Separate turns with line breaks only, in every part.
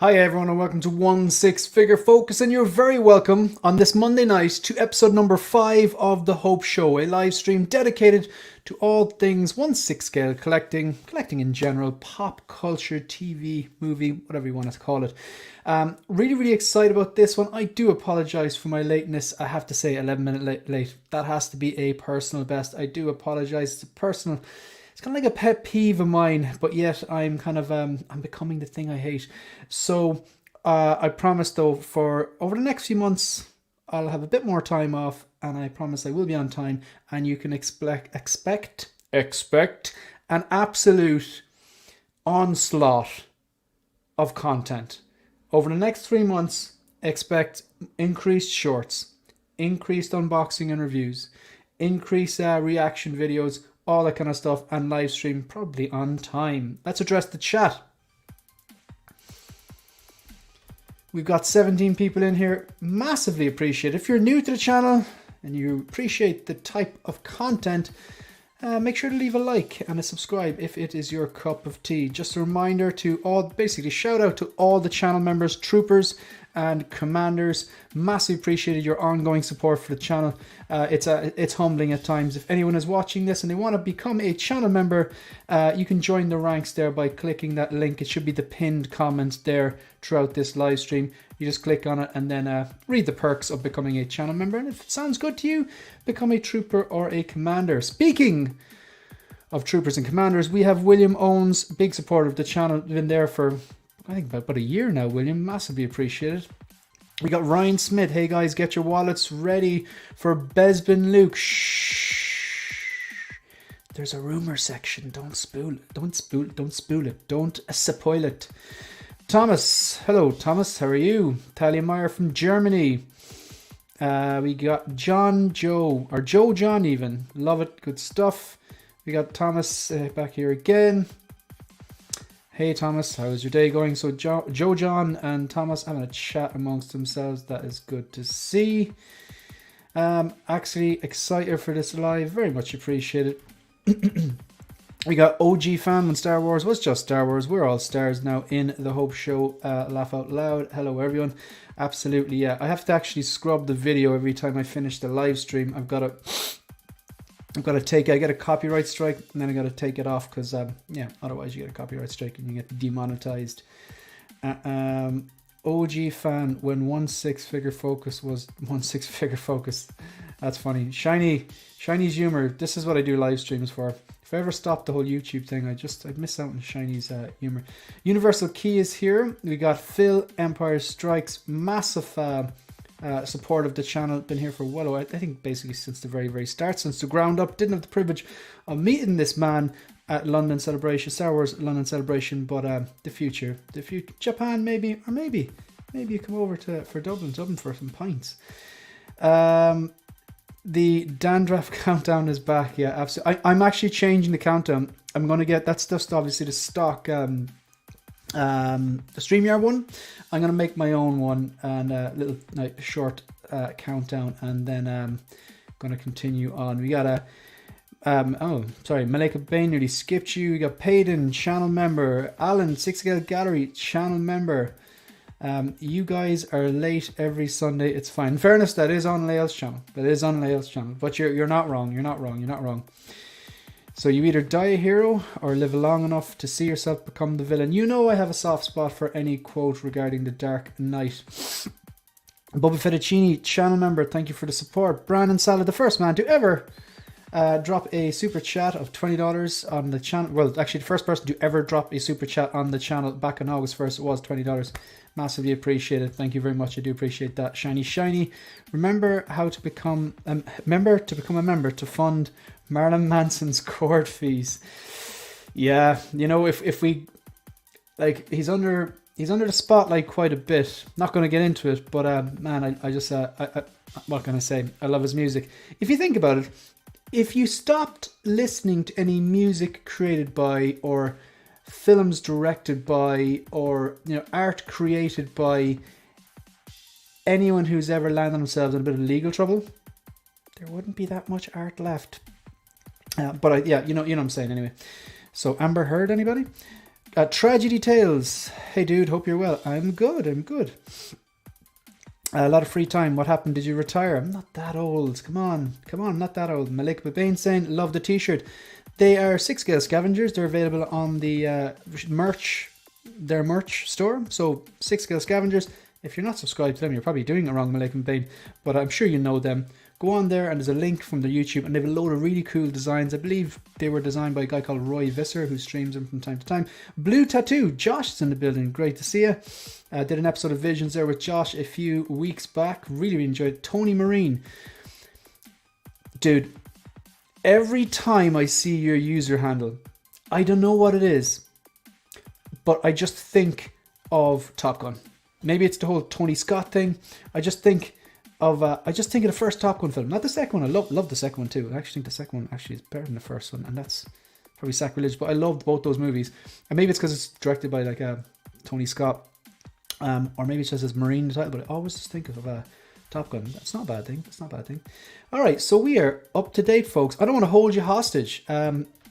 Hi everyone and welcome to One Six Figure Focus, and you're very welcome on this Monday night to episode number 5 of The Hope Show, a live stream dedicated to all things 1/6 scale collecting in general, pop culture, TV, movie, whatever you want to call it. Really excited about this one. I do apologize for my lateness. I have to say 11 minutes late. That has to be a personal best. I do apologize. It's a personal... It's kind of like a pet peeve of mine, but yet I'm kind of I'm becoming the thing I hate. So I promise though, for over the next few months, I'll have a bit more time off, and I promise I will be on time. And you can expect an absolute onslaught of content over the next 3 months. Expect increased shorts, increased unboxing and reviews, increased reaction videos, all that kind of stuff, and live stream probably on time. Let's address the chat. We've got 17 people in here. Massively appreciate it. If you're new to the channel and you appreciate the type of content, make sure to leave a like and a subscribe if it is your cup of tea. Just a reminder to all, basically shout out to all the channel members, troopers and commanders. Massively appreciated your ongoing support for the channel. It's humbling at times. If anyone is watching this and they want to become a channel member, you can join the ranks there by clicking that link. It should be the pinned comment there throughout this live stream. You just click on it and then read the perks of becoming a channel member. And if it sounds good to you, become a trooper or a commander. Speaking of troopers and commanders, we have William Owens, big supporter of the channel, been there for I think about a year now. William, massively appreciated. We got Ryan Smith. Hey guys, get your wallets ready for Besbin Luke. Shh. There's a rumor section. Don't spoil it. Don't spoil it. Don't spoil it. Thomas. Hello, Thomas. How are you? Talia Meyer from Germany. We got Joe John even. Love it. Good stuff. We got Thomas back here again. Hey Thomas, how's your day going? So Joe John and Thomas having a chat amongst themselves. That is good to see. Actually excited for this live. Very much appreciated. We got OG fan when Star Wars was just Star Wars. We're all stars now in the Hope Show. Laugh out loud. Hello everyone. Absolutely, yeah. I have to actually scrub the video every time I finish the live stream. I've got to I get a copyright strike, and then I got to take it off because, yeah, otherwise you get a copyright strike and you get demonetized. OG fan when 1/6 figure focus was 1/6 figure focus. That's funny. Shiny's humor. This is what I do live streams for. If I ever stop the whole YouTube thing, I'd miss out on Shiny's humor. Universal Key is here. We got Phil, Empire Strikes, massive support of the channel. Been here for I think basically since the very start, since the ground up. Didn't have the privilege of meeting this man at London Celebration, Star Wars London Celebration, but the future, Japan maybe, or maybe you come over for Dublin for some pints. The Dandraff countdown is back. Yeah, absolutely. I'm actually changing the countdown. I'm going to get that stuff, obviously the stock the StreamYard one. I'm going to make my own one, and a little short countdown, and then going to continue on. We got Malika Bain nearly skipped you. We got Payden, channel member. Alan, 6 Scale Gallery, channel member. You guys are late every Sunday. It's fine. In fairness, that is on Lael's channel. But you're not wrong. You're not wrong. So you either die a hero or live long enough to see yourself become the villain. You know I have a soft spot for any quote regarding the Dark Knight. Bubba Fettuccini, channel member, thank you for the support. Brandon Salad, the first man to ever drop a super chat of $20 on the channel. Well, actually the first person to ever drop a super chat on the channel back on August 1st was $20. Massively appreciated. Thank you very much. I do appreciate that. Shiny. Remember how to become a member to fund Marilyn Manson's court fees. Yeah, you know, if we like, he's under the spotlight quite a bit. Not going to get into it, but man, I just what can I say? I love his music. If you think about it, if you stopped listening to any music created by, or films directed by, or art created by anyone who's ever landed themselves in a bit of legal trouble, there wouldn't be that much art left. But yeah, you know what I'm saying anyway. So Amber Heard, anybody? Tragedy Tales. Hey dude, hope you're well. I'm good, I'm good. A lot of free time. What happened? Did you retire? I'm not that old. Come on, I'm not that old. Malik Babain saying, love the t-shirt. They are 6-scale scavengers. They're available on the their merch store. So 6-scale scavengers. If you're not subscribed to them, you're probably doing it wrong, Malik Babain. But I'm sure you know them. Go on there and there's a link from their YouTube and they have a load of really cool designs. I believe they were designed by a guy called Roy Visser who streams them from time to time. Blue Tattoo, Josh is in the building. Great to see you. Did an episode of Visions there with Josh a few weeks back. Really enjoyed it. Tony Marine. Dude, every time I see your user handle, I don't know what it is, but I just think of Top Gun. Maybe it's the whole Tony Scott thing. I just think of the first Top Gun film, not the second one. I love the second one too. I actually think the second one actually is better than the first one, and that's probably sacrilege. But I loved both those movies, and maybe it's because it's directed by like Tony Scott, or maybe it's just his Marine title. But I always just think of Top Gun. That's not a bad thing. That's not a bad thing. All right, so we are up to date, folks. I don't want to hold you hostage.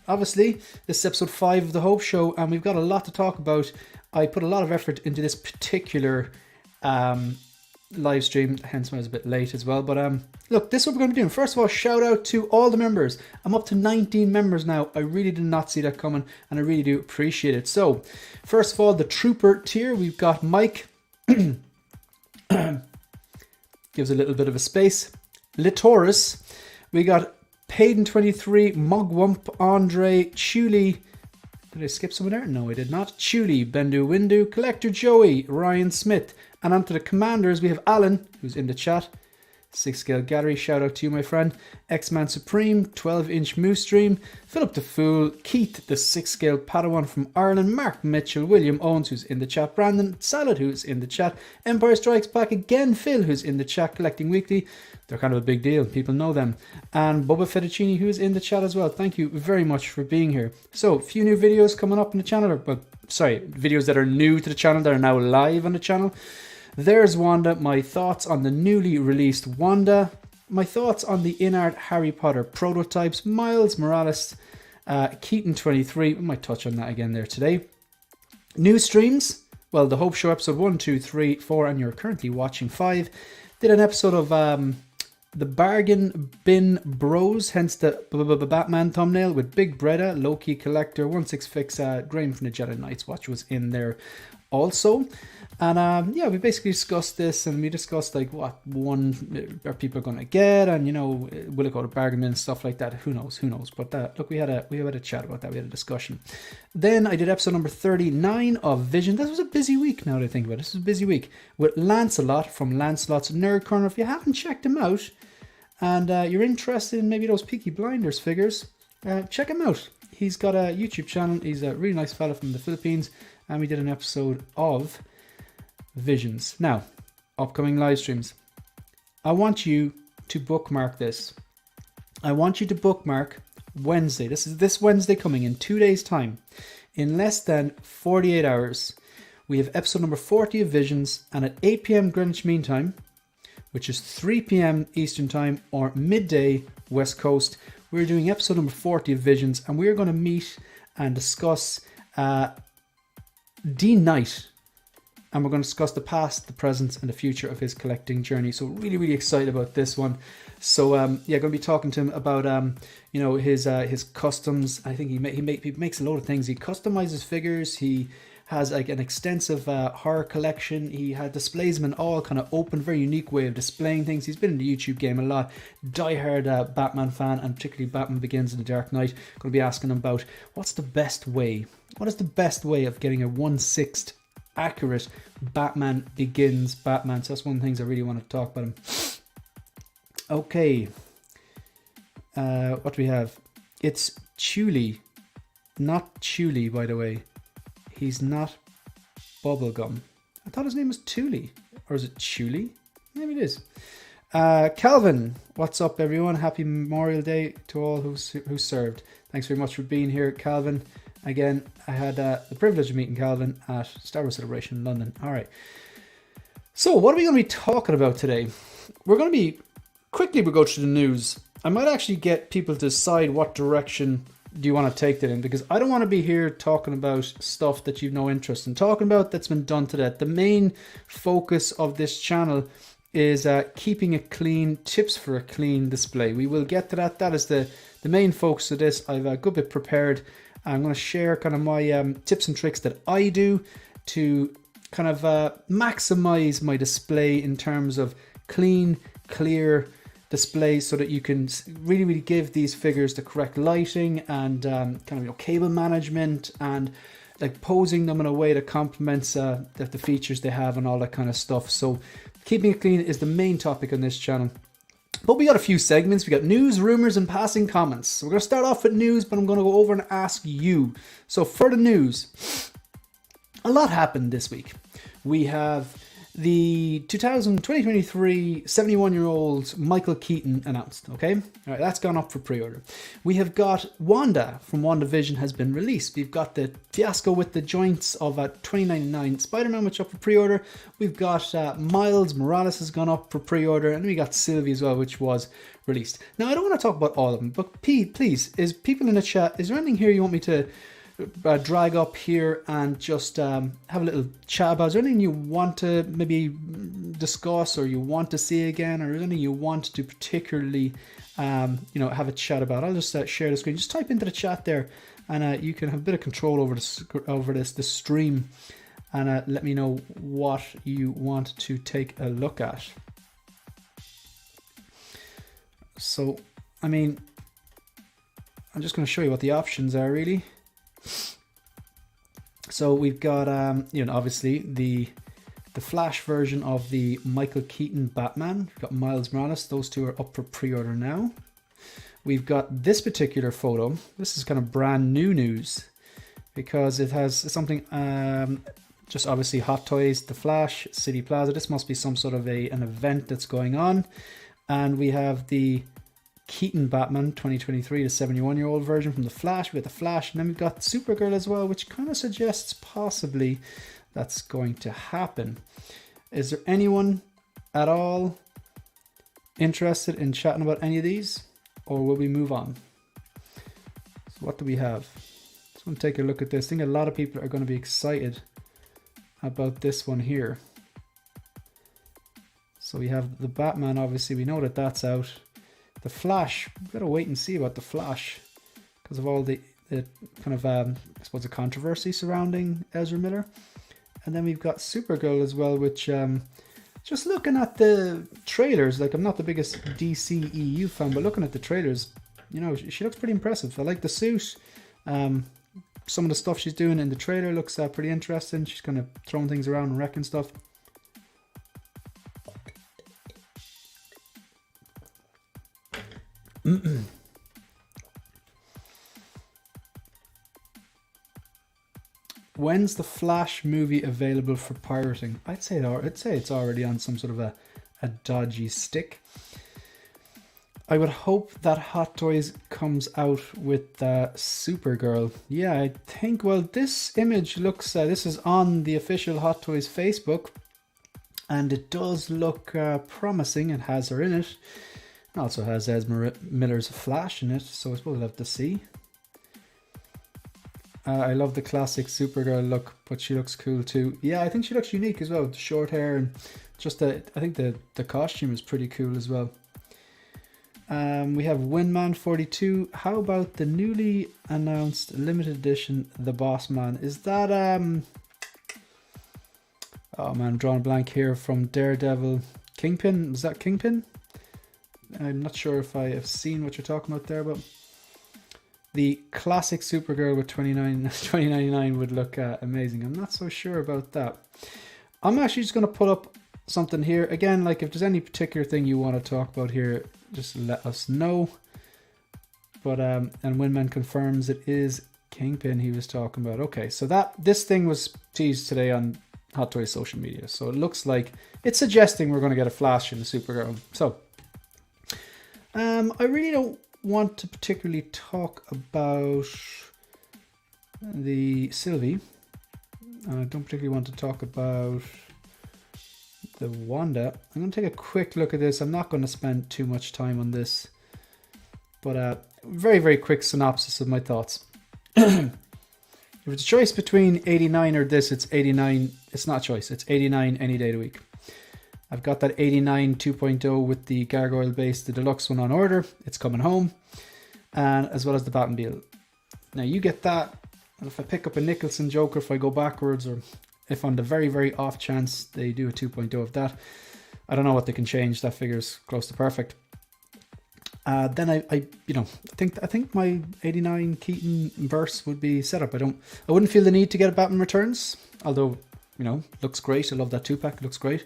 Obviously, this is episode 5 of the Hope Show, and we've got a lot to talk about. I put a lot of effort into this particular live stream, hence why I was a bit late as well. But look, this is what we're going to be doing. First of all, shout out to all the members. I'm up to 19 members now. I really did not see that coming, and I really do appreciate it. So first of all, the Trooper tier, we've got Mike. Gives a little bit of a space. Litoris. We got Payden23, Mugwump, Andre, Chuli. Did I skip someone there? No, I did not. Chuli, Bendu Windu, Collector Joey, Ryan Smith. And onto the commanders, we have Alan, who's in the chat. 6-scale Gallery, shout out to you, my friend. X-Man Supreme, 12-inch Moose Stream, Philip the Fool, Keith, the 6-scale Padawan from Ireland, Mark Mitchell, William Owens, who's in the chat, Brandon Salad, who's in the chat, Empire Strikes Back again, Phil, who's in the chat, Collecting Weekly. They're kind of a big deal. People know them. And Bubba Fettuccini, who's in the chat as well. Thank you very much for being here. So, a few new videos coming up on the channel. Videos that are new to the channel that are now live on the channel. There's Wanda, my thoughts on the newly released Wanda, my thoughts on the in-art Harry Potter prototypes, Miles Morales, Keaton23, we might touch on that again there today. New streams, well, the Hope Show episode 1, 2, 3, 4, and you're currently watching 5. Did an episode of the Bargain Bin Bros, hence the Batman thumbnail with Big Breda, Loki Collector, 16fix, Graham from the Jedi Knights Watch was in there also. And yeah, we basically discussed this, and we discussed like what one are people going to get, and you know, will it go to bargain bin and stuff like that. Who knows? But look, we had a chat about that. We had a discussion. Then I did episode number 39 of Vision. This was a busy week. Now that I think about it, this was a busy week with Lancelot from Lancelot's Nerd Corner. If you haven't checked him out, and you're interested in maybe those Peaky Blinders figures, check him out. He's got a YouTube channel. He's a really nice fella from the Philippines, and we did an episode of Visions. Now, upcoming live streams. I want you to bookmark this. I want you to bookmark Wednesday. This is this Wednesday coming in 2 days' time. In less than 48 hours, we have episode number 40 of Visions, and at 8 p.m. Greenwich Mean Time, which is 3 p.m. Eastern Time or midday West Coast, we're doing episode number 40 of Visions, and we're going to meet and discuss Dean Knight. And we're going to discuss the past, the present, and the future of his collecting journey. So really, really excited about this one. So yeah, going to be talking to him about you know, his customs. I think he makes a load of things. He customizes figures. He has like an extensive horror collection. He displays them in all kind of open, very unique way of displaying things. He's been in the YouTube game a lot. Diehard Batman fan, and particularly Batman Begins and The Dark Knight. Going to be asking him about what's the best way. What is the best way of getting a 1/6 accurate Batman Begins Batman? So that's one of the things I really want to talk about him. Okay. What do we have? It's Chuli. Not Chuli, by the way. He's not Bubblegum. I thought his name was Tuli. Or is it Chuli? Maybe it is. Calvin, what's up everyone? Happy Memorial Day to all who served. Thanks very much for being here, Calvin. Again, I had the privilege of meeting Calvin at Star Wars Celebration in London. All right. So what are we going to be talking about today? We'll go through the news. I might actually get people to decide what direction do you want to take that in? Because I don't want to be here talking about stuff that you've no interest in talking about that's been done to that. The main focus of this channel is keeping it clean, tips for a clean display. We will get to that. That is the main focus of this. I've a good bit prepared. I'm going to share kind of my tips and tricks that I do to kind of maximize my display in terms of clean, clear display, so that you can really give these figures the correct lighting and kind of cable management and like posing them in a way that complements the features they have and all that kind of stuff. So keeping it clean is the main topic on this channel. But we got a few segments. We got news, rumors, and passing comments. So we're going to start off with news, but I'm going to go over and ask you. So for the news, a lot happened this week. We have the 2023 71-year-old Michael Keaton announced. Okay, all right, that's gone up for pre-order. We have got Wanda from WandaVision has been released. We've got the fiasco with the joints of $20.99 Spider-Man, which up for pre-order. We've got Miles Morales has gone up for pre-order, and we got Sylvie as well, which was released. Now I don't want to talk about all of them, but please, is people in the chat, is there anything here you want me to drag up here and just have a little chat about? Is there anything you want to maybe discuss, or you want to see again, or anything you want to particularly have a chat about? I'll just share the screen. Just type into the chat there, and you can have a bit of control over the stream, and let me know what you want to take a look at. So I mean, I'm just going to show you what the options are really. So we've got obviously the Flash version of the Michael Keaton Batman. We've got Miles Morales. Those two are up for pre-order now. We've got this particular photo. This is kind of brand new news because it has something just obviously Hot Toys, the Flash, City Plaza. This must be some sort of an event that's going on. And we have the Keaton Batman 2023, the 71-year-old version from the Flash. We got the Flash, and then we've got Supergirl as well, which kind of suggests possibly that's going to happen. Is there anyone at all interested in chatting about any of these, or will we move on? So what do we have? Just want to take a look at this. I think a lot of people are going to be excited about this one here. So we have the Batman, obviously we know that that's out. The Flash, we've got to wait and see about the Flash because of all the kind of, I suppose, the controversy surrounding Ezra Miller. And then we've got Supergirl as well, which just looking at the trailers, like I'm not the biggest DC EU fan, but looking at the trailers, she looks pretty impressive. I like the suit. Some of the stuff she's doing in the trailer looks pretty interesting. She's kind of throwing things around and wrecking stuff. When's the Flash movie available for pirating? I'd say it's already on some sort of a dodgy stick. I would hope that Hot Toys comes out with Supergirl. Yeah, I think, well, this image looks, this is on the official Hot Toys Facebook, and it does look promising. It has her in it. It also has Ezra Miller's Flash in it, so I suppose we'll have to see. I love the classic Supergirl look, but she looks cool too. Yeah, I think she looks unique as well. The short hair and just I think the costume is pretty cool as well. We have Windman 42. How about the newly announced limited edition The Boss Man? Is that oh man, I'm drawing a blank here, from Daredevil. Kingpin? Is that Kingpin? I'm not sure if I have seen what you're talking about there, but the classic Supergirl with $20.99 would look amazing. I'm not so sure about that. I'm actually just going to put up something here. Again, like if there's any particular thing you want to talk about here, just let us know. But and Windman confirms it is Kingpin he was talking about. Okay, so this thing was teased today on Hot Toys social media. So it looks like it's suggesting we're going to get a Flash in the Supergirl. So I really don't want to particularly talk about the Sylvie. I don't particularly want to talk about the Wanda. I'm going to take a quick look at this. I'm not going to spend too much time on this. But very, very quick synopsis of my thoughts. If it's a choice between 89 or this, it's 89. It's not a choice. It's 89 any day of the week. I've got that 89 2.0 with the gargoyle base, the deluxe one on order. It's coming home. And as well as the Batmobile. Now you get that. And if I pick up a Nicholson Joker, if I go backwards, or if on the very, very off chance they do a 2.0 of that, I don't know what they can change. That figure's close to perfect. Then I think my 89 Keaton verse would be set up. I wouldn't feel the need to get a Batman Returns, although, looks great. I love that 2-pack, it looks great.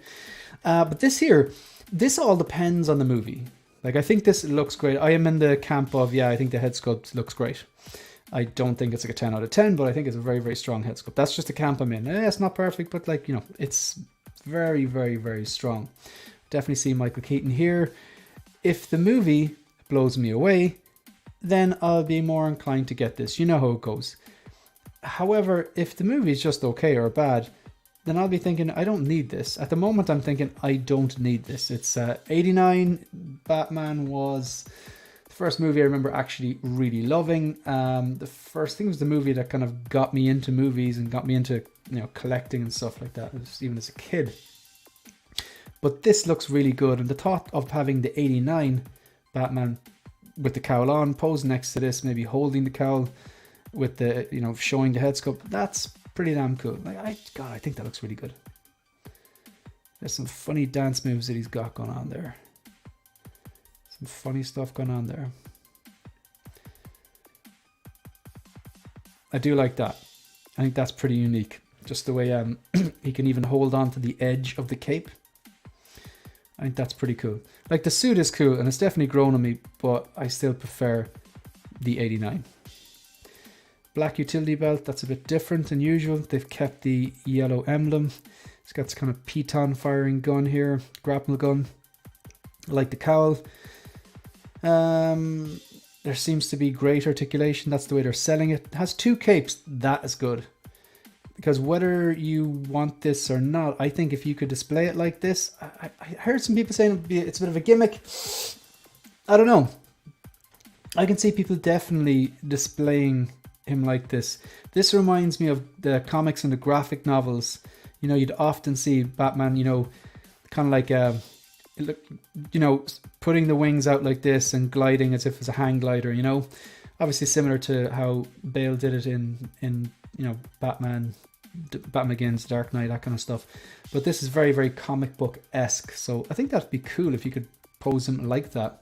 But this all depends on the movie. Like, I think this looks great. I am in the camp of, I think the head sculpt looks great. I don't think it's like a 10 out of 10, but I think it's a very, very strong head sculpt. That's just the camp I'm in. It's not perfect, but it's very, very, very strong. Definitely see Michael Keaton here. If the movie blows me away, then I'll be more inclined to get this. You know how it goes. However, if the movie is just okay or bad, then I'll be thinking, I don't need this. At the moment, I'm thinking, I don't need this. It's 89. Batman was the first movie I remember actually really loving. The first thing was the movie that kind of got me into movies and got me into collecting and stuff like that, even as a kid. But this looks really good, and the thought of having the 89 Batman with the cowl on, posing next to this, maybe holding the cowl with the, showing the head sculpt, that's pretty damn cool. I think that looks really good. There's some funny dance moves that he's got going on there. Some funny stuff going on there. I do like that. I think that's pretty unique. Just the way he can even hold on to the edge of the cape. I think that's pretty cool. Like, the suit is cool, and it's definitely grown on me, but I still prefer the 89. Black utility belt, that's a bit different than usual. They've kept the yellow emblem. It's got this kind of piton firing gun here, grapple gun. I like the cowl. There seems to be great articulation. That's the way they're selling it. It has 2 capes. That is good. Because whether you want this or not, I think if you could display it like this, I heard some people saying it's a bit of a gimmick. I don't know. I can see people definitely displaying him like this. This reminds me of the comics and the graphic novels. You'd often see Batman, kind of like, putting the wings out like this and gliding as if it's a hang glider, Obviously similar to how Bale did it in Batman Begins, Dark Knight, that kind of stuff. But this is very, very comic book-esque. So I think that'd be cool if you could pose him like that.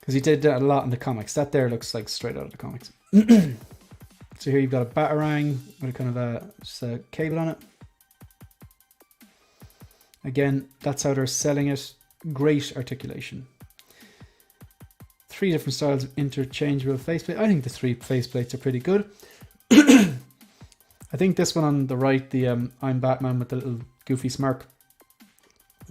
Because he did that a lot in the comics. That there looks like straight out of the comics. So here you've got a Batarang with a kind of just a cable on it. Again, that's how they're selling it. Great articulation. 3 different styles of interchangeable faceplate. I think the 3 faceplates are pretty good. I think this one on the right, the I'm Batman with the little goofy smirk,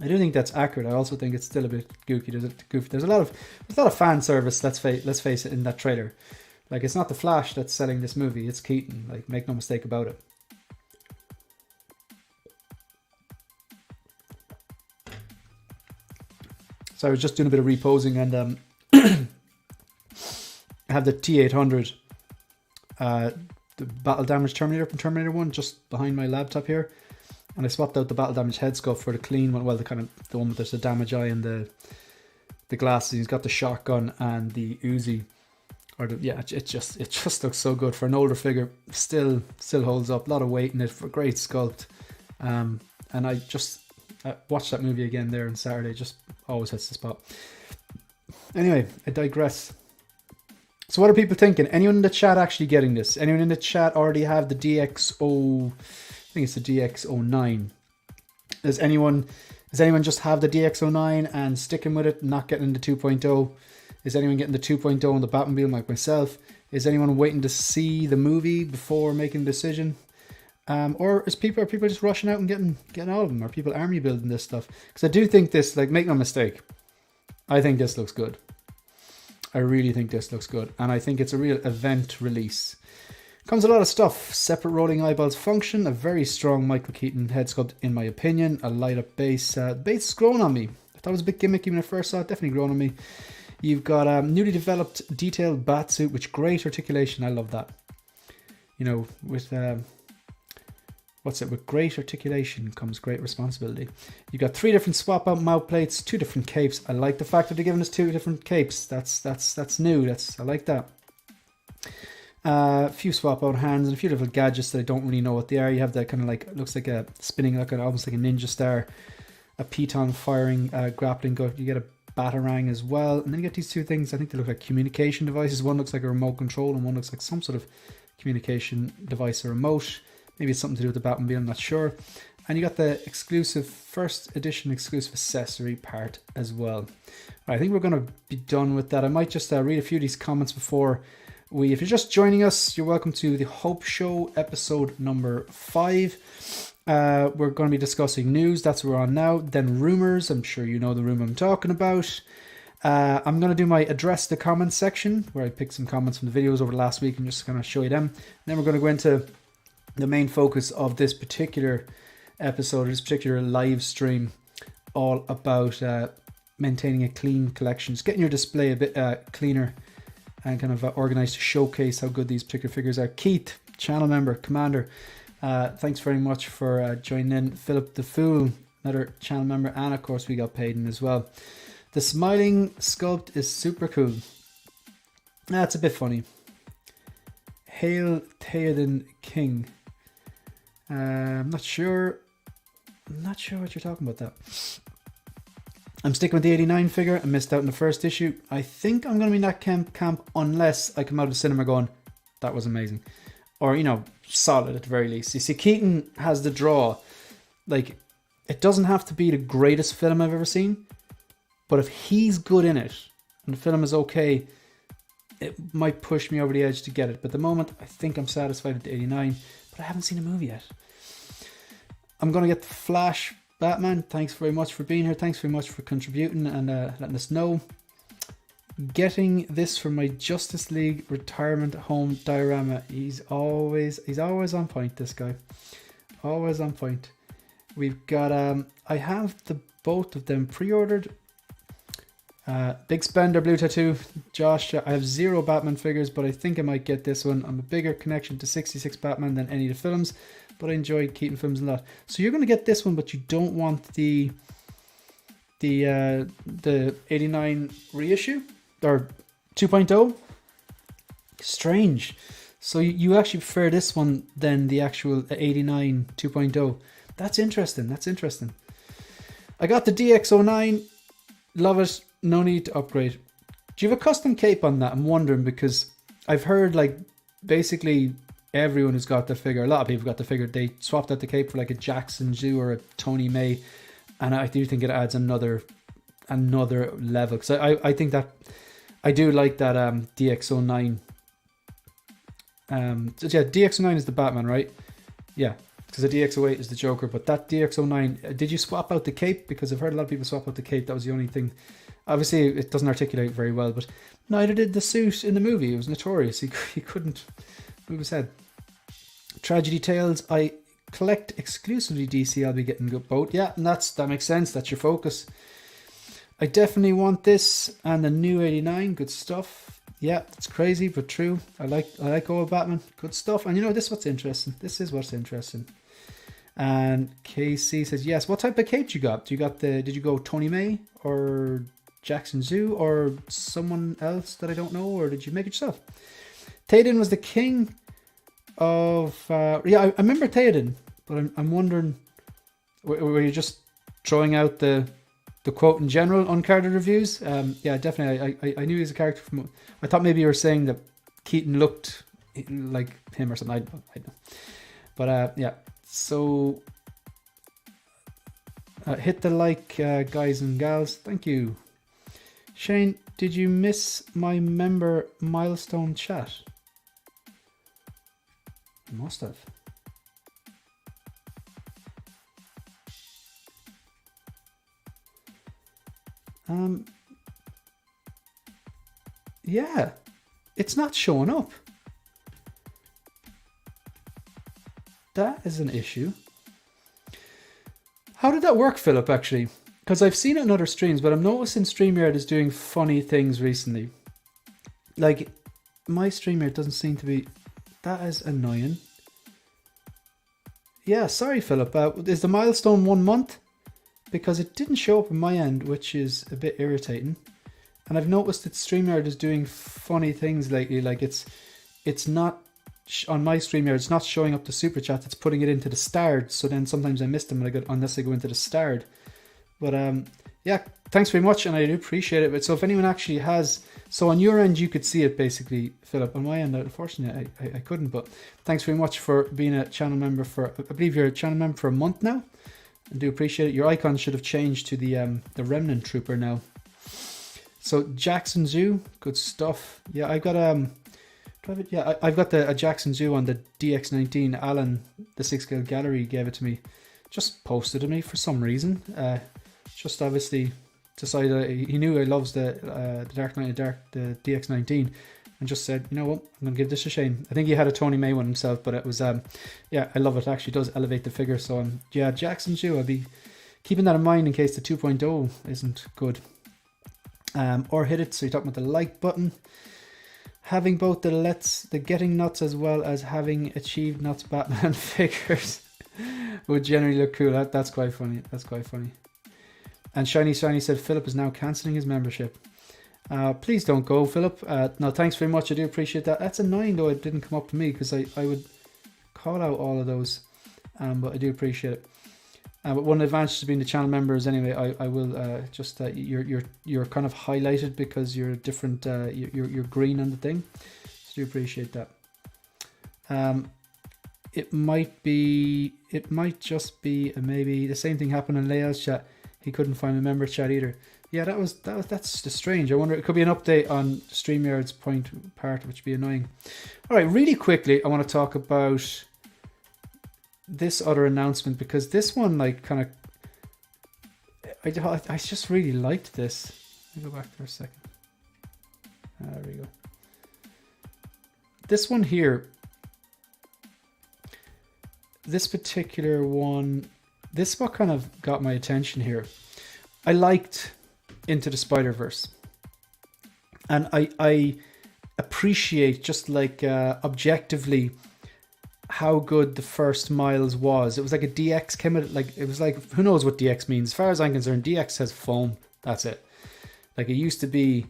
I do think that's accurate. I also think it's still a bit goofy. There's a lot of fan service, let's face it, in that trailer. Like, it's not the Flash that's selling this movie, it's Keaton. Like, make no mistake about it. So I was just doing a bit of reposing, and I have the T800, the battle damage Terminator from Terminator 1 just behind my laptop here, and I swapped out the battle damage head sculpt for the clean one. Well, the one with the damage eye and the glasses. He's got the shotgun and the Uzi. It just looks so good for an older figure. Still holds up. A lot of weight in it, for great sculpt. And I just watched that movie again there on Saturday. Just always hits the spot. Anyway, I digress. So what are people thinking? Anyone in the chat actually getting this? Anyone in the chat already have the DX0? I think it's the DX09. Does anyone just have the DX09 and sticking with it, not getting the 2.0? Is anyone getting the 2.0 on the Batmobile like myself? Is anyone waiting to see the movie before making a decision? Or are people just rushing out and getting all of them? Are people army building this stuff? Because I do think this, like, make no mistake, I think this looks good. I really think this looks good. And I think it's a real event release. Comes a lot of stuff. Separate rolling eyeballs function. A very strong Michael Keaton head sculpt, in my opinion. A light up base. The base is growing on me. I thought it was a bit gimmicky when I first saw it. Definitely grown on me. You've got newly developed detailed bat suit, which great articulation. I love that. You know, with with great articulation comes great responsibility. You've got 3 different swap out mouth plates, 2 different capes. I like the fact that they're giving us 2 different capes. That's new. I like that. A few swap out hands and a few little gadgets that I don't really know what they are. You have that kind of like, looks like a spinning, like almost like a ninja star, a piton firing grappling gun. You get a batarang as well, and then you get these 2 things. I think they look like communication devices. One looks like a remote control and one looks like some sort of communication device or remote. Maybe it's something to do with the Batmobile, I'm not sure. And you got the exclusive, first edition exclusive accessory part as well. I think we're going to be done with that. I might just read a few of these comments before if you're just joining us, you're welcome to the Hope Show episode number 5. We're going to be discussing news. That's what we're on now. Then rumors. I'm sure you know the rumor I'm talking about. I'm going to do my address the comments section where I picked some comments from the videos over the last week and just kind of show you them. And then we're going to go into the main focus of this particular episode, this particular live stream, all about maintaining a clean collection, just getting your display a bit cleaner and kind of organized to showcase how good these particular figures are. Keith, channel member, Commander, thanks very much for joining in. Philip the Fool, another channel member, and of course we got paid in as well. The smiling sculpt is super cool. That's a bit funny. Hail Theoden King. I'm not sure what you're talking about that. I'm sticking with the 89 figure. I missed out in the first issue. I think I'm going to be in that camp unless I come out of the cinema going, that was amazing. Or, you know, solid at the very least. You see, Keaton has the draw. Like, it doesn't have to be the greatest film I've ever seen. But if he's good in it, and the film is okay, it might push me over the edge to get it. But at the moment, I think I'm satisfied with the 89. But I haven't seen a movie yet. I'm going to get the Flash Batman. Thanks very much for being here. Thanks very much for contributing and letting us know. Getting this from my Justice League retirement home diorama. He's always on point, this guy. Always on point. We've got I have both of them pre-ordered. Big spender, blue tattoo. Josh, I have 0 Batman figures, but I think I might get this one. I'm a bigger connection to 66 Batman than any of the films, but I enjoy Keaton films a lot. So you're going to get this one, but you don't want the 89 reissue or 2.0. Strange. So you actually prefer this one than the actual 89 2.0. That's interesting. That's interesting. I got the DX09. Love it. No need to upgrade. Do you have a custom cape on that? I'm wondering because I've heard like basically everyone who's got the figure, a lot of people got the figure, they swapped out the cape for like a Jackson Zhu or a Tony May, and I do think it adds another level because I think that I do like that DX09. DX09 is the Batman, right? Yeah, because the DX08 is the Joker, but that DX09, did you swap out the cape? Because I've heard a lot of people swap out the cape. That was the only thing. Obviously, it doesn't articulate very well, but neither did the suit in the movie. It was notorious. He couldn't move his head. Tragedy Tales. I collect exclusively DC. I'll be getting both. Yeah, and that makes sense. That's your focus. I definitely want this and the new 89. Good stuff. Yeah, it's crazy but true. I like old Batman. Good stuff. And you know, this is what's interesting. This is what's interesting. And KC says yes. What type of cape did you got? Did you go Tony May or Jackson Zhu or someone else that I don't know, or did you make it yourself? Theoden was the king of yeah, I remember Theoden, but I'm wondering, were you just throwing out the quote in general on carded reviews? Yeah, definitely. I knew he was a character from. I thought maybe you were saying that Keaton looked like him or something. I don't know. But yeah. So hit the like, guys and gals. Thank you. Shane, did you miss my member milestone chat? I must have. Yeah, it's not showing up. That is an issue. How did that work, Philip, actually? because I've seen it in other streams, but I'm noticing StreamYard is doing funny things recently. Like, my StreamYard doesn't seem to be... That is annoying. Yeah, sorry, Philip. Is the milestone 1 month? Because it didn't show up on my end, which is a bit irritating. And I've noticed that StreamYard is doing funny things lately. Like, it's not... On my StreamYard, it's not showing up the super chat. It's putting it into the starred. So then sometimes I miss them unless I go into the starred. But yeah, thanks very much, and I do appreciate it. But so if anyone actually has, so on your end you could see it basically, Philip. On my end, unfortunately, I couldn't. But thanks very much for being a channel member for, I believe you're a channel member for a month now. I do appreciate it. Your icon should have changed to the Remnant Trooper now. So Jackson Zoo, good stuff. Yeah, I've got I've got a Jackson Zoo on the DX19. Alan, the 6-scale gallery, gave it to me. Just posted to me for some reason. Just obviously decided he knew I loves the Dark Knight of Dark, the DX19, and just said, you know what, I'm gonna give this a shame. I think he had a Tony May one himself, but it was yeah, I love it. It actually does elevate the figure. So yeah, Jackson Jew, I'll be keeping that in mind in case the 2.0 isn't good. Or hit it. So you're talking about the like button. Having both the getting nuts as well as having achieved nuts Batman figures would generally look cool. That's quite funny. That's quite funny. And Shiny said Philip is now cancelling his membership. Please don't go, Philip. No, thanks very much. I do appreciate that. That's annoying though. It didn't come up to me because I would call out all of those. But I do appreciate it. But one advantage of being the channel members anyway, I will just you're kind of highlighted because you're different. You're green on the thing. So I do appreciate that. It might just be maybe the same thing happened in Leo's chat. He couldn't find a member chat either. Yeah, that's just strange. I wonder, it could be an update on StreamYard's part, which would be annoying. All right, really quickly, I want to talk about this other announcement because this one, like, kind of, I just really liked this. Let me go back for a second. There we go. This one here, this particular one. This is what kind of got my attention here. I liked Into the Spider-Verse. And I appreciate just like objectively how good the first Miles was. It was like a DX came out, like, it was like, who knows what DX means? As far as I'm concerned, DX has foam. That's it. Like, it used to be,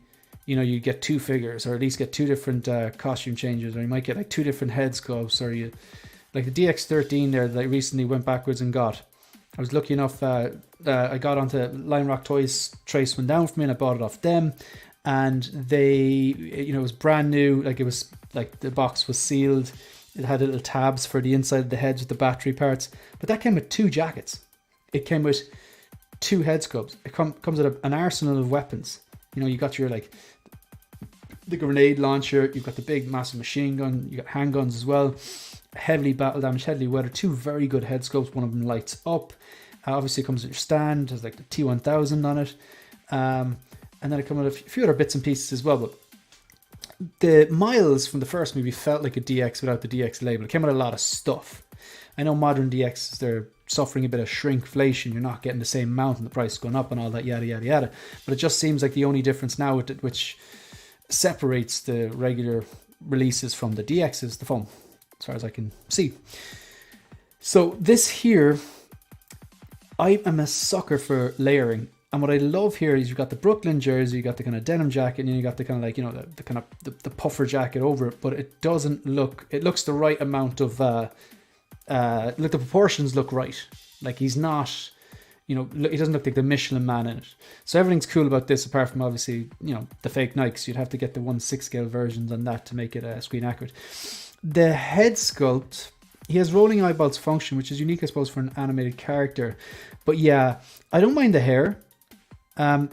you know, you get 2 figures or at least get 2 different costume changes, or you might get like 2 different head sculpts, or you, like the DX13 there that I recently went backwards and got. I was lucky enough, I got onto Lime Rock Toys, trace one down for me, and I bought it off them. And they, you know, it was brand new. Like, it was like the box was sealed. It had little tabs for the inside of the heads with the battery parts. But that came with 2 jackets. It came with 2 head sculpts. It comes with an arsenal of weapons. You know, you got your, like, the grenade launcher. You've got the big massive machine gun. You got handguns as well. Heavily battle damage, heavily weather. 2 very good head sculpts. One of them lights up. Obviously, it comes with your stand. There's like the T1000 on it. And then it comes with a few other bits and pieces as well. But the Miles from the first movie felt like a DX without the DX label. It came with a lot of stuff. I know modern DXs, they're suffering a bit of shrinkflation. You're not getting the same amount and the price is going up and all that, yada, yada, yada. But it just seems like the only difference now with it, which separates the regular releases from the DX, is the foam, as far as I can see. So this here, I am a sucker for layering. And what I love here is you've got the Brooklyn jersey, you got the kind of denim jacket, and then you got the kind of like, you know, the kind of the puffer jacket over it, but it doesn't look, it looks the right amount of, look, the proportions look right. Like, he's not, you know, he doesn't look like the Michelin Man in it. So everything's cool about this, apart from obviously, you know, the fake Nikes. You'd have to get the 1/6 scale versions on that to make it screen accurate. The head sculpt, he has rolling eyeballs function, which is unique, I suppose, for an animated character. But yeah, I don't mind the hair.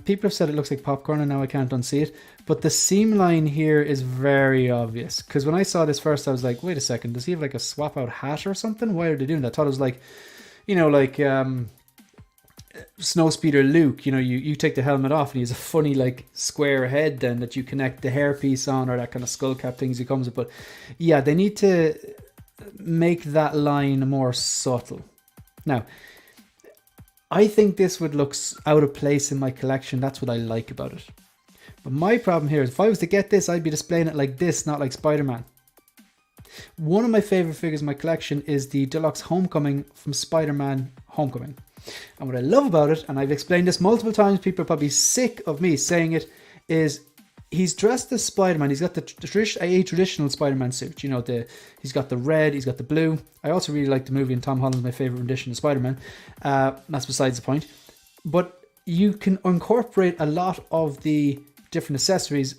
People have said it looks like popcorn, and now I can't unsee it. But the seam line here is very obvious. Because when I saw this first, I was like, wait a second, does he have like a swap out hat or something? Why are they doing that? I thought it was like, you know, like Snowspeeder Luke, you know, you take the helmet off and he has a funny like square head then that you connect the hairpiece on, or that kind of skull cap things he comes with. But yeah, they need to make that line more subtle. Now, I think this would look out of place in my collection. That's what I like about it. But my problem here is if I was to get this, I'd be displaying it like this, not like Spider-Man. One of my favorite figures in my collection is the Deluxe Homecoming from Spider-Man Homecoming. And what I love about it, and I've explained this multiple times, people are probably sick of me saying it, is he's dressed as Spider-Man. He's got a traditional Spider-Man suit. You know, he's got the red, he's got the blue. I also really like the movie, and Tom Holland's my favorite rendition of Spider-Man. That's besides the point. But you can incorporate a lot of the different accessories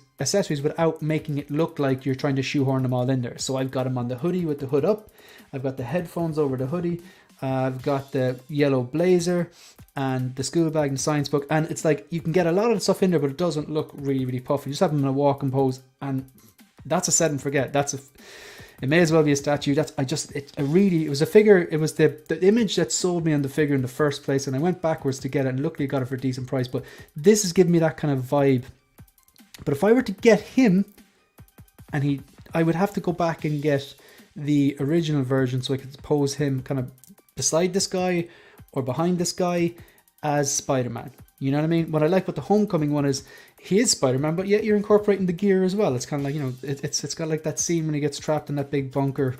without making it look like you're trying to shoehorn them all in there. So I've got him on the hoodie with the hood up. I've got the headphones over the hoodie. I've got the yellow blazer and the school bag and science book. And it's like you can get a lot of the stuff in there, but it doesn't look really, really puffy. You just have them in a walking pose, and that's a set and forget. It may as well be a statue. It was a figure. It was the image that sold me on the figure in the first place, and I went backwards to get it, and luckily got it for a decent price. But this is giving me that kind of vibe. But if I were to get him, and I would have to go back and get the original version so I could pose him kind of beside this guy or behind this guy as Spider-Man. You know what I mean? What I like about the Homecoming one is he is Spider-Man, but yet you're incorporating the gear as well. It's kind of like, you know, it's got like that scene when he gets trapped in that big bunker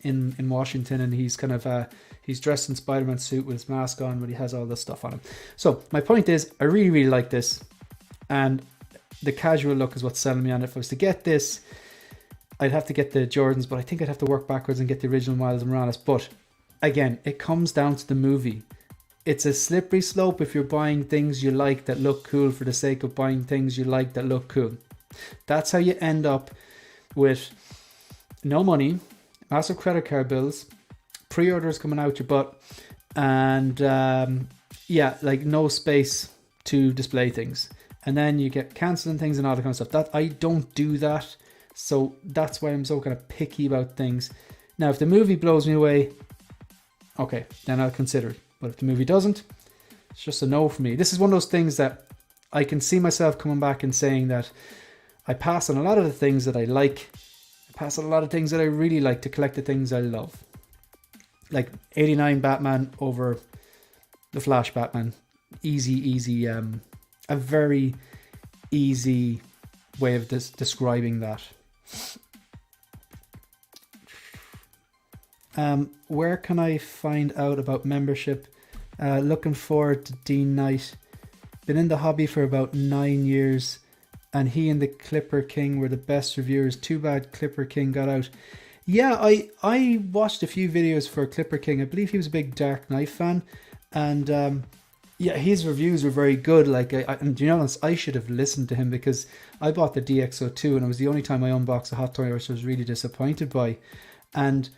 in Washington, and he's kind of he's dressed in Spider-Man suit with his mask on, but he has all this stuff on him. So my point is, I really, really like this, and the casual look is what's selling me on it. If I was to get this, I'd have to get the Jordans, but I think I'd have to work backwards and get the original Miles Morales. But again, it comes down to the movie. It's a slippery slope if you're buying things you like that look cool for the sake of buying things you like that look cool. That's how you end up with no money, massive credit card bills, pre-orders coming out your butt, and like no space to display things. And then you get cancelling things and all that kind of stuff. That I don't do that. So that's why I'm so kind of picky about things. Now, if the movie blows me away, okay, then I'll consider it. But if the movie doesn't, it's just a no for me. This is one of those things that I can see myself coming back and saying that I pass on a lot of the things that I like. I pass on a lot of things that I really like to collect the things I love. Like 89 Batman over the Flash Batman. Easy, a very easy way of describing that. Where can I find out about membership? Looking forward to Dean Knight. Been in the hobby for about 9 years, and he and the Clipper King were the best reviewers. Too bad Clipper King got out. Yeah, I watched a few videos for Clipper King. I believe he was a big Dark Knight fan, and yeah, his reviews were very good. Like, and you know, I should have listened to him, because I bought the DX02 and it was the only time I unboxed a hot toy, which I was really disappointed by. And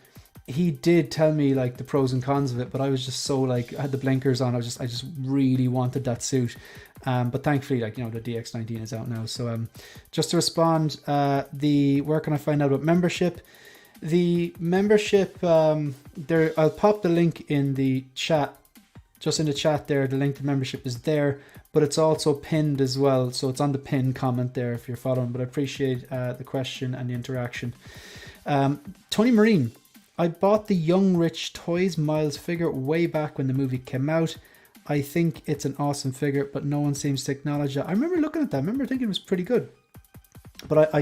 he did tell me like the pros and cons of it, but I was just so like, I had the blinkers on. I just really wanted that suit. But thankfully, like, you know, the DX19 is out now. So just to respond, where can I find out about membership? The membership, there, I'll pop the link in the chat. Just in the chat there, the link to membership is there, but it's also pinned as well. So it's on the pinned comment there if you're following, but I appreciate the question and the interaction. Tony Marine, I bought the Young Rich Toys Miles figure way back when the movie came out. I think it's an awesome figure, but no one seems to acknowledge that. I remember looking at that. I remember thinking it was pretty good. But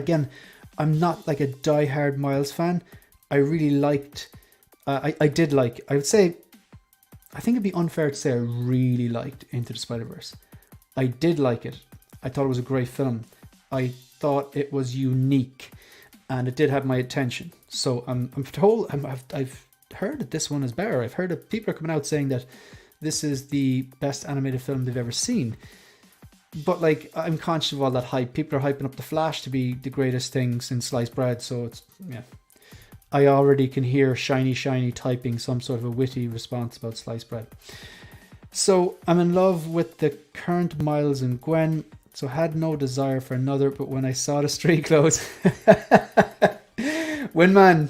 I'm not like a diehard Miles fan. I really liked, I would say, I think it'd be unfair to say I really liked Into the Spider-Verse. I did like it. I thought it was a great film. I thought it was unique, and it did have my attention. So I'm told, I've heard that this one is better. I've heard that people are coming out saying that this is the best animated film they've ever seen. But like, I'm conscious of all that hype. People are hyping up The Flash to be the greatest thing since sliced bread. So it's, yeah. I already can hear Shiny typing some sort of a witty response about sliced bread. So I'm in love with the current Miles and Gwen. So had no desire for another, but when I saw the street clothes, Winman,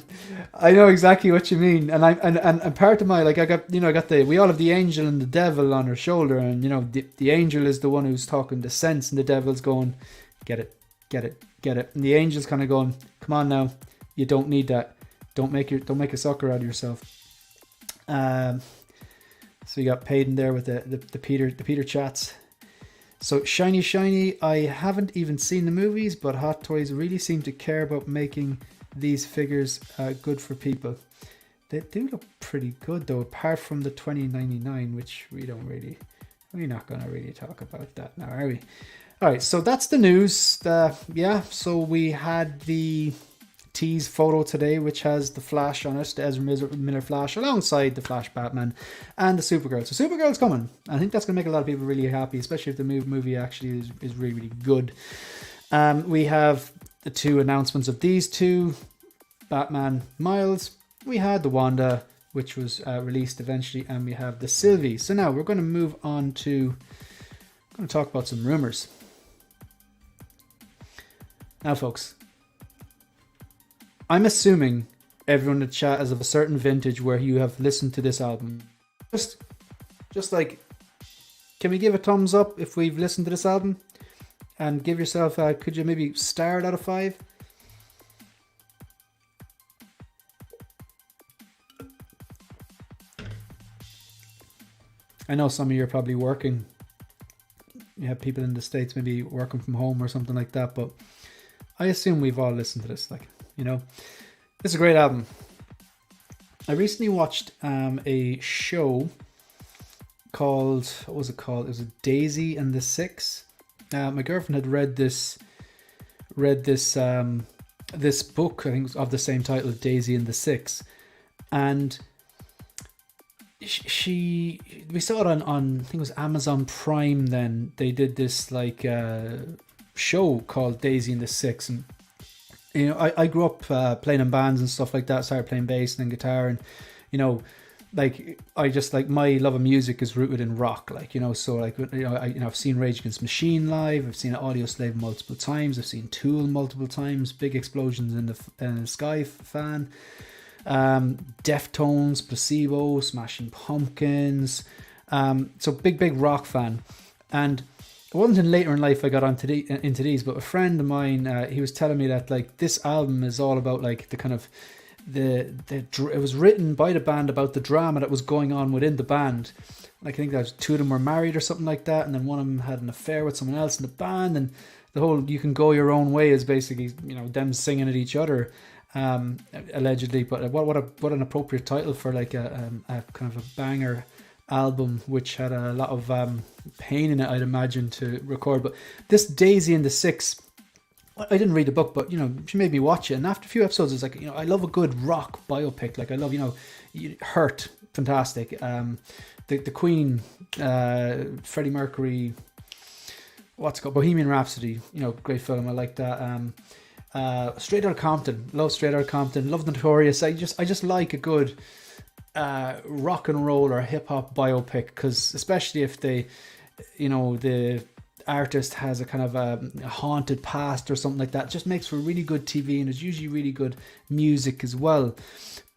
I know exactly what you mean. And part of my, like, we all have the angel and the devil on our shoulder, and you know, the angel is the one who's talking the sense, and the devil's going, get it. And the angel's kind of going, come on now, you don't need that. Don't make a sucker out of yourself. So you got paid in there with the Peter chats. So Shiny, I haven't even seen the movies, but Hot Toys really seem to care about making these figures good for people. They do look pretty good though, apart from the 2099, which we're not gonna really talk about that now, are we? All right, so that's the news. Yeah, so we had the tease photo today, which has the Flash on it, the Ezra Miller Flash, alongside the Flash Batman and the Supergirl. So Supergirl's coming. I think that's going to make a lot of people really happy, especially if the movie actually is really, really good. We have the two announcements of these two, Batman Miles. We had the Wanda, which was released eventually, and we have the Sylvie. So now we're going to move on to, I'm going to talk about some rumors. Now, folks, I'm assuming everyone in the chat is of a certain vintage where you have listened to this album. Just like, can we give a thumbs up if we've listened to this album? And give yourself, could you maybe star it out of 5? I know some of you are probably working. You have people in the States maybe working from home or something like that, but I assume we've all listened to this, like, you know. It's a great album. I recently watched a show called, what was it called? It was Daisy and the Six. My girlfriend had read this book, I think it was of the same title, Daisy and the Six, and we saw it on I think it was Amazon Prime. Then they did this like show called Daisy and the Six, and you know, I grew up playing in bands and stuff like that. Started playing bass and guitar, and you know, like I just like my love of music is rooted in rock, like, you know. So like, you know, I've seen Rage Against the Machine live. I've seen Audioslave multiple times. I've seen Tool multiple times. Big Explosions in the Sky fan. Deftones, Placebo, Smashing Pumpkins. So big rock fan. And it wasn't until later in life I got into these, but a friend of mine, he was telling me that like this album is all about like the kind of it was written by the band about the drama that was going on within the band. Like I think that two of them were married or something like that, and then one of them had an affair with someone else in the band, and the whole "You Can Go Your Own Way" is basically, you know, them singing at each other, allegedly. But what an appropriate title for like a kind of a banger album, which had a lot of pain in it, I'd imagine, to record. But this Daisy and the Six, I didn't read the book, but you know, she made me watch it, and after a few episodes, it's like, you know, I love a good rock biopic. Like I love, you know, Hurt, fantastic. The Queen, Freddie Mercury, what's it called, Bohemian Rhapsody, you know, great film. I like that. Straight Outta Compton, love Straight Outta Compton, love Notorious. I just like a good rock and roll or hip hop biopic, because especially if they, you know, the artist has a kind of a haunted past or something like that, it just makes for really good TV, and it's usually really good music as well.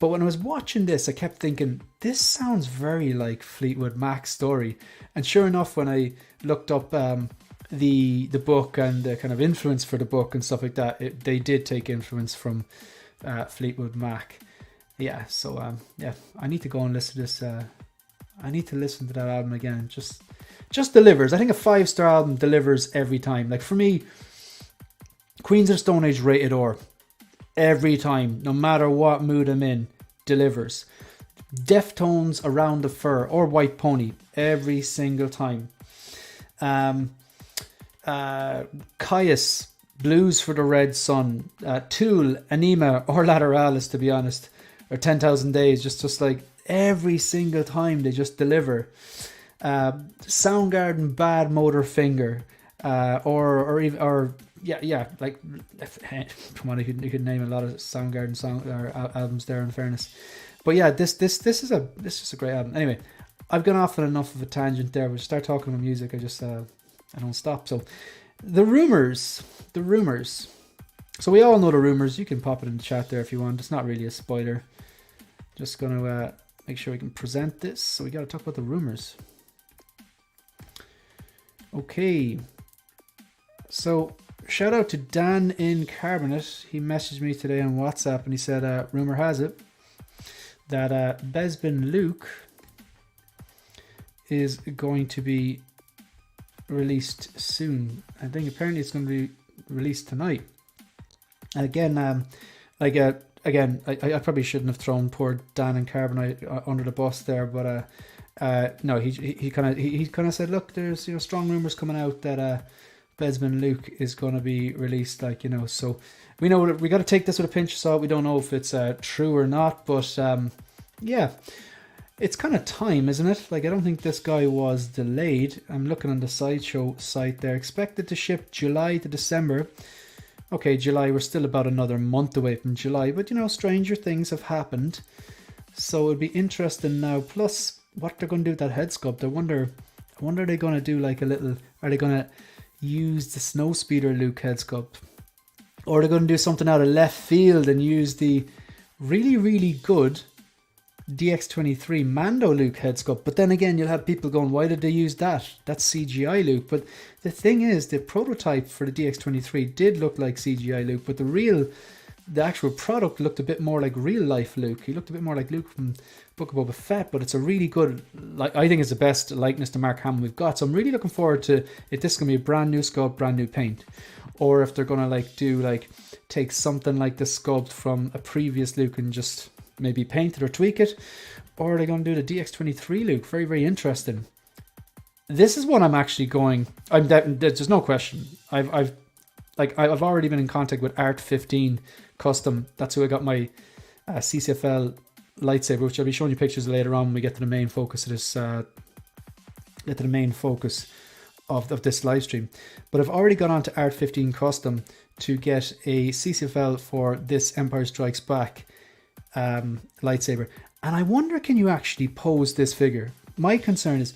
But when I was watching this, I kept thinking, this sounds very like Fleetwood Mac's story. And sure enough, when I looked up the book and the kind of influence for the book and stuff like that, they did take influence from Fleetwood Mac. Yeah, so yeah, I need to go and listen to this. I need to listen to that album again. Just delivers. I think a 5-star album delivers every time. Like for me, Queens of the Stone Age Rated R, every time, no matter what mood I'm in, delivers. Deftones Around the Fur or White Pony, every single time. Caius, Blues for the Red Sun, Tool, Anima or Lateralis, to be honest, or 10,000 Days, just like every single time they just deliver. Soundgarden, Bad Motor Finger, or like, come on, you could name a lot of Soundgarden albums there, in fairness. But yeah, this is a great album. Anyway, I've gone off on enough of a tangent there. We'll start talking about music. I don't stop. So the rumors. So we all know the rumors. You can pop it in the chat there if you want. It's not really a spoiler. Just gonna make sure we can present this. So we got to talk about the rumors. Okay. So shout out to Dan in Carbonate. He messaged me today on WhatsApp and he said, rumor has it that Besbin Luke is going to be released soon. I think apparently it's going to be released tonight. And again, I probably shouldn't have thrown poor Dan and Carbonite under the bus there, but no, he kind of said, look, there's strong rumors coming out that Besman Luke is going to be released, so we know we got to take this with a pinch of salt. We don't know if it's true or not, but yeah, it's kind of time, isn't it? I don't think this guy was delayed. I'm looking on the Sideshow site there. Expected to ship July to December. Okay, July, we're still about another month away from July, but stranger things have happened. So it'd be interesting now. Plus, what they're going to do with that head sculpt. I wonder are they going to do are they going to use the Snowspeeder Luke head sculpt? Or are they going to do something out of left field and use the really, really good DX23 Mando Luke head sculpt? But then again, you'll have people going, why did they use that? That's CGI Luke. But the thing is, the prototype for the DX23 did look like CGI Luke, but the actual product looked a bit more like real life Luke. He looked a bit more like Luke from Book of Boba Fett, but it's a really good, I think it's the best likeness to Mark Hamill we've got. So I'm really looking forward to if this is going to be a brand new sculpt, brand new paint, or if they're going to take something like the sculpt from a previous Luke and just maybe paint it or tweak it, or are they going to do the DX23 Luke? Very, very interesting. This is what I'm actually going. There's no question. I've already been in contact with Art 15 Custom. That's who I got my CCFL lightsaber, which I'll be showing you pictures later on when we get to the main focus of this. Of this live stream. But I've already gone on to Art 15 Custom to get a CCFL for this Empire Strikes Back lightsaber, and I wonder, can you actually pose this figure? My concern is,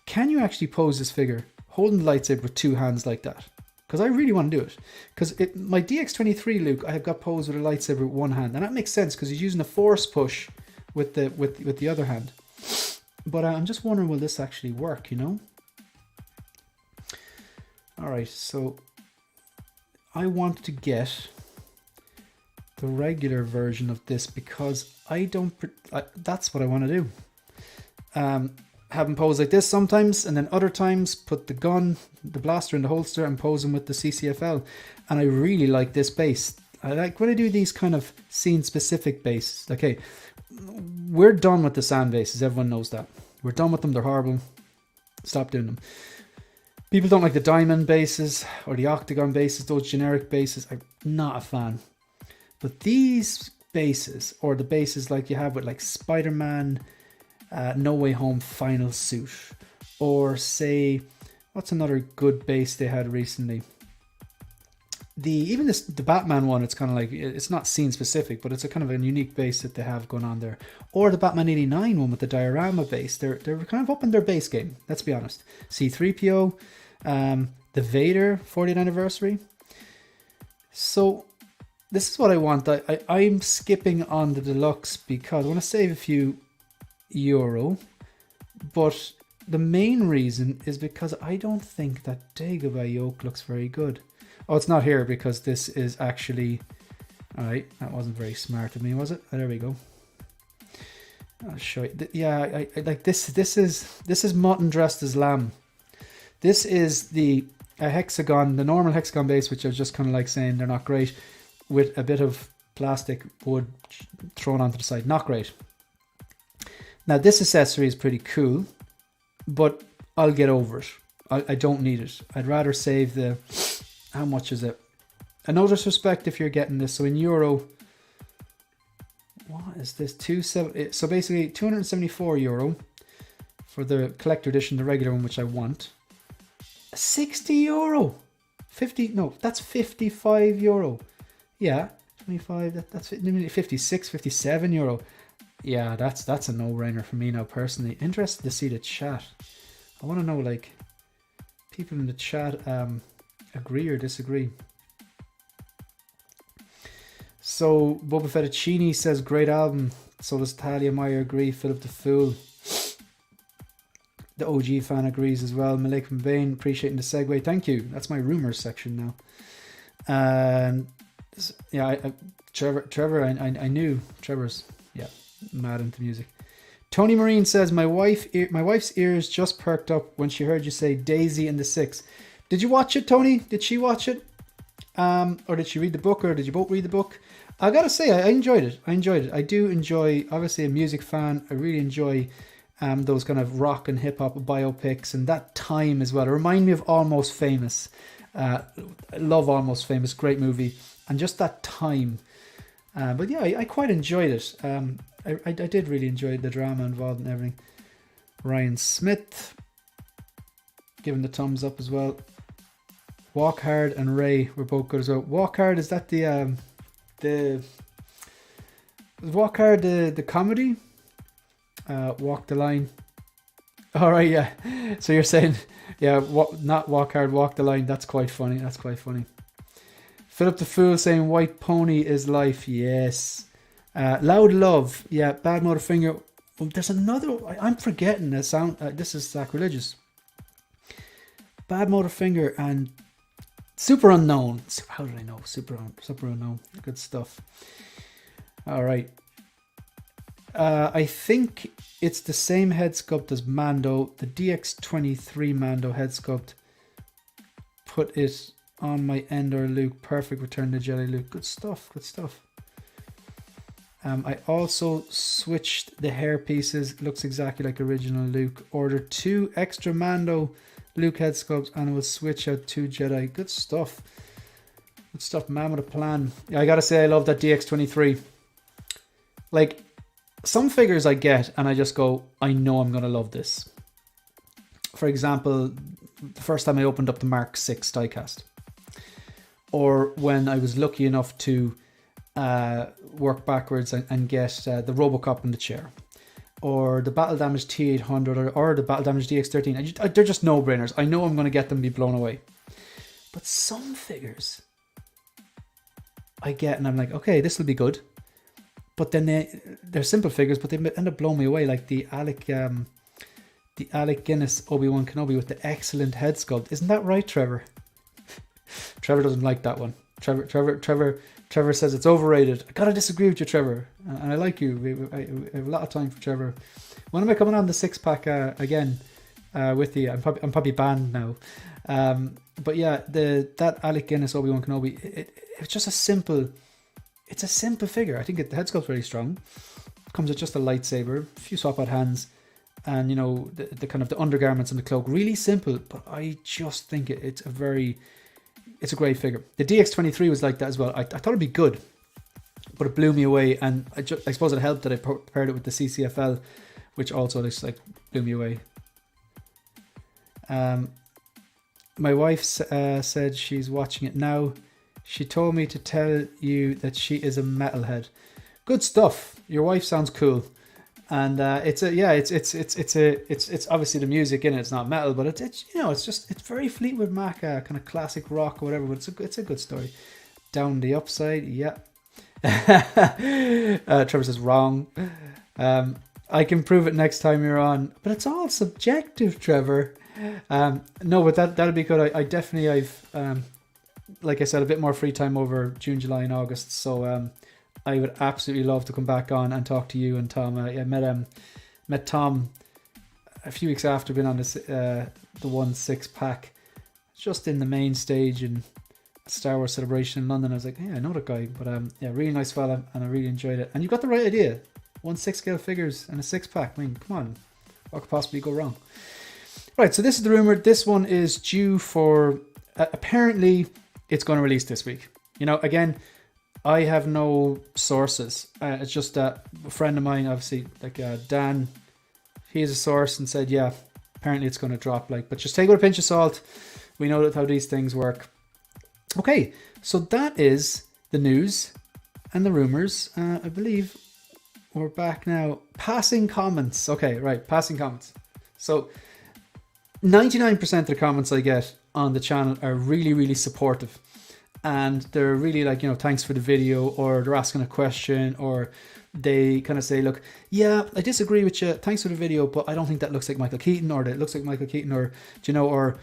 can you actually pose this figure holding the lightsaber with two hands like that? Because I really want to do it. Because my DX23 Luke, I have got posed with a lightsaber with one hand, and that makes sense because he's using a force push with the other hand. But I'm just wondering, will this actually work? All right, so I want to get the regular version of this because that's what I want to do. Have him pose like this sometimes, and then other times put the gun, the blaster in the holster and pose him with the CCFL. And I really like this base. I like when I do these kind of scene specific bases. Okay, we're done with the sand bases. Everyone knows that. We're done with them. They're horrible. Stop doing them. People don't like the diamond bases or the octagon bases, those generic bases. I'm not a fan. But these bases, or the bases like you have with like Spider-Man, No Way Home Final Suit, or say, what's another good base they had recently? The Batman one, it's kind of like, it's not scene specific, but it's a kind of a unique base that they have going on there. Or the Batman 89 one with the diorama base. They're kind of up in their base game, let's be honest. C-3PO, the Vader 40th anniversary. So this is what I want. I'm skipping on the deluxe because I want to save a few euro, but the main reason is because I don't think that Dagobah yoke looks very good. Oh, it's not here because this is actually... Alright, that wasn't very smart of me, was it? Oh, there we go. I'll show you. Yeah, I like this. This is mutton dressed as lamb. This is the hexagon, the normal hexagon base, which I was just kind of like saying they're not great, with a bit of plastic wood thrown onto the side. Not great. Now this accessory is pretty cool, but I'll get over it. I don't need it. I'd rather save the... How much is it? And no disrespect if you're getting this. So in euro, what is this? So basically 274 euro for the collector edition, the regular one, which I want. 60 euro. 50, no, that's 55 euro. Yeah, 25, that's 56, 57 euro. Yeah, that's a no-brainer for me now personally. Interested to see the chat. I want to know, like, people in the chat agree or disagree. So Boba Fettuccini says great album. So does Talia Meyer agree. Philip the Fool, the OG fan, agrees as well. Malik from Bain, appreciating the segue. Thank you. That's my rumors section now. And yeah, Trevor, I knew Trevor's mad into music. Tony Marine says, my wife's ears just perked up when she heard you say Daisy and the Six. Did you watch it, Tony? Did she watch it? Or did she read the book, or did you both read the book? I gotta say, I enjoyed it. I do enjoy, obviously a music fan. I really enjoy those kind of rock and hip hop biopics, and that time as well. It reminded me of Almost Famous. I love Almost Famous, great movie. And just that time. But yeah, I quite enjoyed it. I did really enjoy the drama involved and everything. Ryan Smith, giving the thumbs up as well. Walk Hard and Ray were both good as well. Walk Hard, is that the Walk Hard the comedy? Walk the Line. All right, yeah. So you're saying, yeah, not Walk Hard, Walk the Line. That's quite funny. That's quite funny. Philip the Fool saying White Pony is life. Yes. Loud Love. Yeah. Bad Motorfinger. Oh, there's another. I'm forgetting the sound. This is sacrilegious. Bad Motorfinger and Super Unknown. How did I know? Super Unknown. Good stuff. All right. I think it's the same head sculpt as Mando. The DX23 Mando head sculpt. Put it on my Endor Luke. Perfect Return to Jedi Luke. Good stuff. Good stuff. I also switched the hair pieces. Looks exactly like original Luke. Ordered 2 extra Mando Luke head sculpts and will switch out 2 Jedi. Good stuff. Good stuff, man, with a plan. Yeah, I gotta say, I love that DX23. Like, some figures I get and I just go, I know I'm gonna love this. For example, the first time I opened up the Mark 6 diecast. Or when I was lucky enough to work backwards and get the Robocop in the chair. Or the Battle Damage T800 or the Battle Damage DX13. They're just no-brainers. I know I'm going to get them and be blown away. But some figures I get and I'm like, okay, this will be good. But then they're simple figures, but they end up blowing me away. Like the Alec Guinness Obi-Wan Kenobi with the excellent head sculpt. Isn't that right, Trevor? Trevor doesn't like that one. Trevor says it's overrated. I gotta disagree with you, Trevor. And I like you. I have a lot of time for Trevor. When am I coming on the 6-pack again with you? I'm probably banned now. But yeah, that Alec Guinness Obi-Wan Kenobi. It's just a simple. It's a simple figure. I think the head sculpt's very strong. Comes with just a lightsaber, a few swap out hands, and you know the kind of the undergarments and the cloak. Really simple, but I just think it's a great figure. The DX23 was like that as well. I thought it'd be good, but it blew me away. And I suppose it helped that I paired it with the CCFL, which also just like blew me away. My wife said she's watching it now. She told me to tell you that she is a metalhead. Good stuff. Your wife sounds cool. And it's obviously the music in it. It's not metal, but it's very Fleetwood Mac, kind of classic rock or whatever. But it's a good story. Down the Upside, yeah. Trevor says wrong. I can prove it next time you're on, but it's all subjective, Trevor. No, but that'll be good. I definitely I've like I said, a bit more free time over June, July, and August. So I would absolutely love to come back on and talk to you and Tom. I met Tom a few weeks after being on this the 1/6-pack, just in the main stage in Star Wars Celebration in London. I was like, hey, I know that guy, but yeah, really nice fella, and I really enjoyed it. And you got the right idea: 1/6 scale figures and a 6-pack. I mean, come on, what could possibly go wrong? Right, so this is the rumor. This one is due for apparently it's going to release this week. You know, again, I have no sources. It's just that a friend of mine, obviously, like Dan, he is a source and said, yeah, apparently it's going to drop. Like, but just take it with a pinch of salt. We know that how these things work. Okay, so that is the news and the rumors. I believe we're back now. Passing comments. Okay, right, passing comments. So 99% of the comments I get on the channel are really, really supportive. And they're really like, you know, thanks for the video, or they're asking a question, or they kind of say, look, yeah, I disagree with you, thanks for the video, but I don't think that looks like Michael Keaton, or that it looks like Michael Keaton, or, you know, or,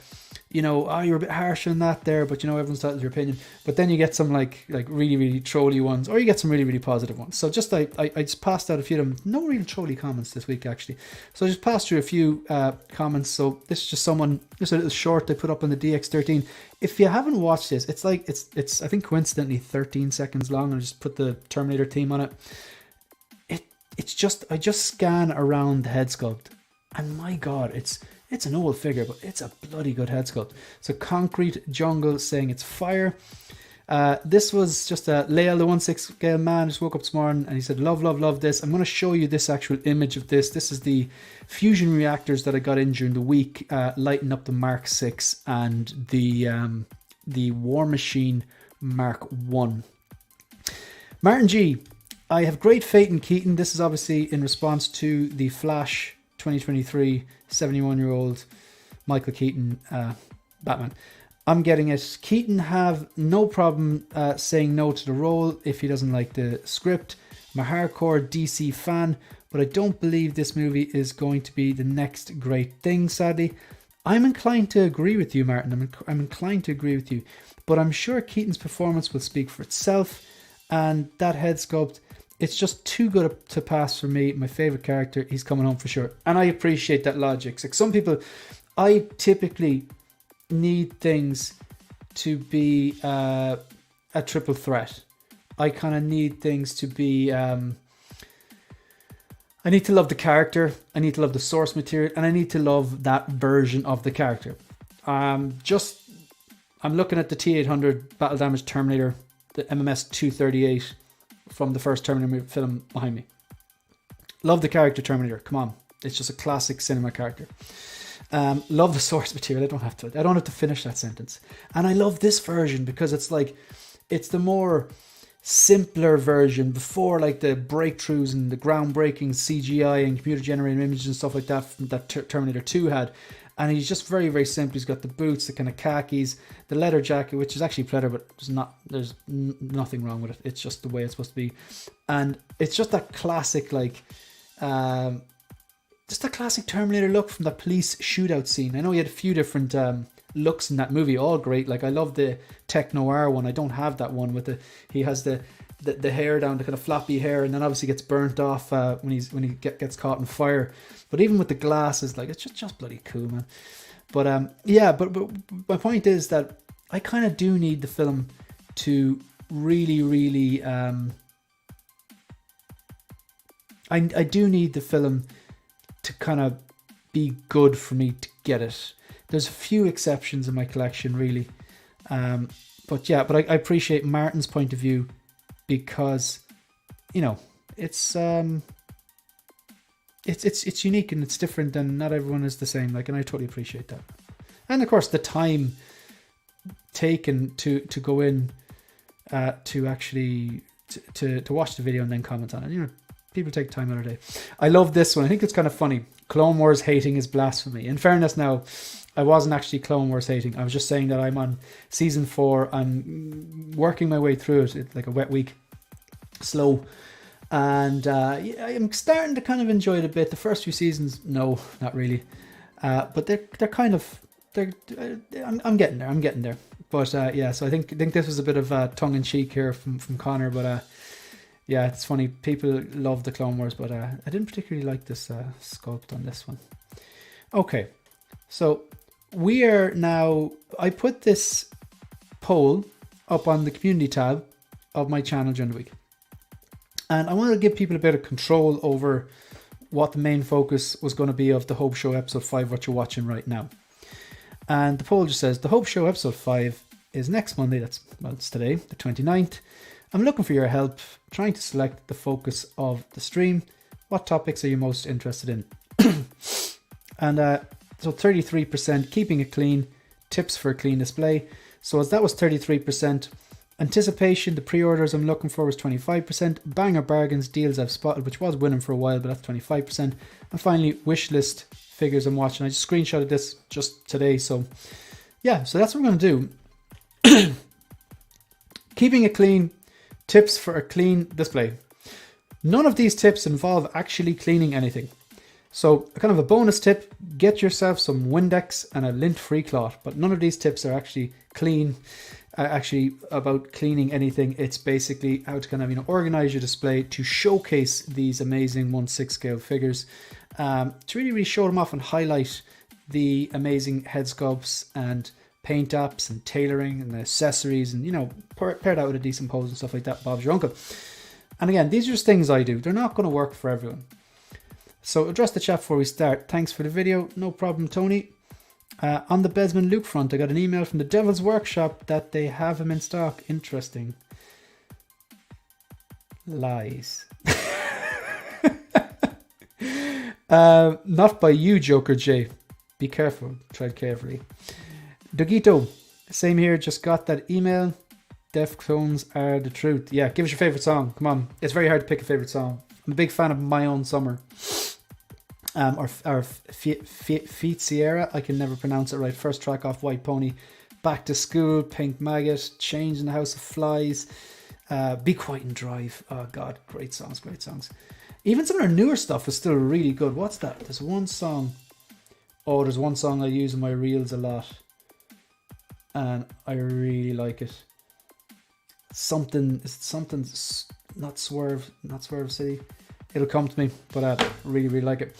you know, oh, you're a bit harsh on that there, but, you know, everyone's entitled to your opinion. But then you get some like really, really trolly ones, or you get some really, really positive ones. So just, I just passed out a few of them. No real trolly comments this week, actually. So I just passed through a few comments. So this is just someone, just a little short they put up on the DX13. If you haven't watched this, it's like, it's I think coincidentally 13 seconds long. I just put the Terminator theme on it. It's just, I just scan around the head sculpt, and my God, it's an old figure, but it's a bloody good head sculpt. So Concrete Jungle saying it's fire. This was just a Leal, the 1/6 scale man, just woke up this morning and he said, love this. I'm going to show you this actual image of this. This is the fusion reactors that I got in during the week, lighting up the Mark 6 and the War Machine Mark 1. Martin G, I have great faith in Keaton. This is obviously in response to the Flash 2023 71-year-old Michael Keaton Batman. I'm getting it. Keaton have no problem saying no to the role if he doesn't like the script. I'm a hardcore DC fan, but I don't believe this movie is going to be the next great thing, sadly. I'm inclined to agree with you, Martin. I'm inclined to agree with you. But I'm sure Keaton's performance will speak for itself. And that head sculpt, it's just too good to pass for me. My favorite character, he's coming home for sure. And I appreciate that logic. Like some people, I typically need things to be a triple threat. I kind of need things to be... I need to love the character, I need to love the source material, and I need to love that version of the character. I'm looking at the T-800 Battle Damage Terminator, the MMS 238 from the first Terminator film behind me. Love the character Terminator. Come on, it's just a classic cinema character. Love the source material. I don't have to finish that sentence. And I love this version because it's like, it's the more simpler version before like the breakthroughs and the groundbreaking CGI and computer generated images and stuff like that that Terminator 2 had. And he's just very, very simple. He's got the boots, the kind of khakis, the leather jacket, which is actually pleather, but there's nothing wrong with it. It's just the way it's supposed to be. And it's just that classic, like, just a classic Terminator look from that police shootout scene. I know he had a few different looks in that movie, all great. Like, I love the tech noir one. I don't have that one with he has the hair down, the kind of floppy hair, and then obviously gets burnt off when he gets caught in fire. But even with the glasses, like, it's just bloody cool, man. But yeah, but my point is that I kind of do need the film to really, really I do need the film to kind of be good for me to get it. There's a few exceptions in my collection, really. But yeah, but I appreciate Martin's point of view because, you know, it's unique and it's different and not everyone is the same. Like, and I totally appreciate that. And of course, the time taken to go in to actually to watch the video and then comment on it. You know, people take time out of their day. I love this one. I think it's kind of funny. Clone Wars hating is blasphemy. In fairness now, I wasn't actually Clone Wars hating. I was just saying that I'm on season 4. I'm working my way through it. It's like a wet week. Slow. And yeah, I'm starting to kind of enjoy it a bit. The first few seasons, no, not really. But they're kind of... I'm getting there. I'm getting there. But yeah, so I think this was a bit of tongue-in-cheek here from Connor. But yeah, it's funny. People love the Clone Wars, but I didn't particularly like this sculpt on this one. Okay, so we are now... I put this poll up on the community tab of my channel during the week. And I wanted to give people a bit of control over what the main focus was going to be of the Hope Show episode 5, what you're watching right now. And the poll just says, the Hope Show episode 5 is next Monday. It's today, the 29th. I'm looking for your help trying to select the focus of the stream. What topics are you most interested in? And so 33% keeping it clean, tips for a clean display. So as that was 33%. Anticipation, the pre-orders I'm looking for was 25%. Banger bargains, deals I've spotted, which was winning for a while, but that's 25%. And finally, wish list figures I'm watching. I just screenshotted this just today. So yeah, so that's what we're going to do. Keeping it clean, tips for a clean display. None of these tips involve actually cleaning anything. So kind of a bonus tip, get yourself some Windex and a lint-free cloth, but none of these tips are actually actually about cleaning anything. It's basically how to kind of, organize your display to showcase these amazing 1/6 scale figures, to really show them off and highlight the amazing head sculpts and paint apps and tailoring and the accessories and, paired out with a decent pose and stuff like that. Bob's your uncle. And again, these are just things I do. They're not going to work for everyone. So address the chat before we start. Thanks for the video. No problem, Tony. On the Besman Luke front, I got an email from the Devil's Workshop that they have him in stock. Interesting. Lies. Not by you, Joker J. Be careful. Tread carefully. Dogito, same here. Just got that email. Deftones are the truth. Yeah, give us your favorite song. Come on. It's very hard to pick a favorite song. I'm a big fan of My Own Summer. Or Feet Sierra, I can never pronounce it right. First track off White Pony. Back to School, Pink Maggot, Change in the House of Flies, Be Quiet and Drive. Oh God, great songs, great songs. Even some of their newer stuff is still really good. What's that? There's one song. Oh, there's one song I use in my reels a lot, and I really like it. Something's not Swerve City. It'll come to me, but I really like it.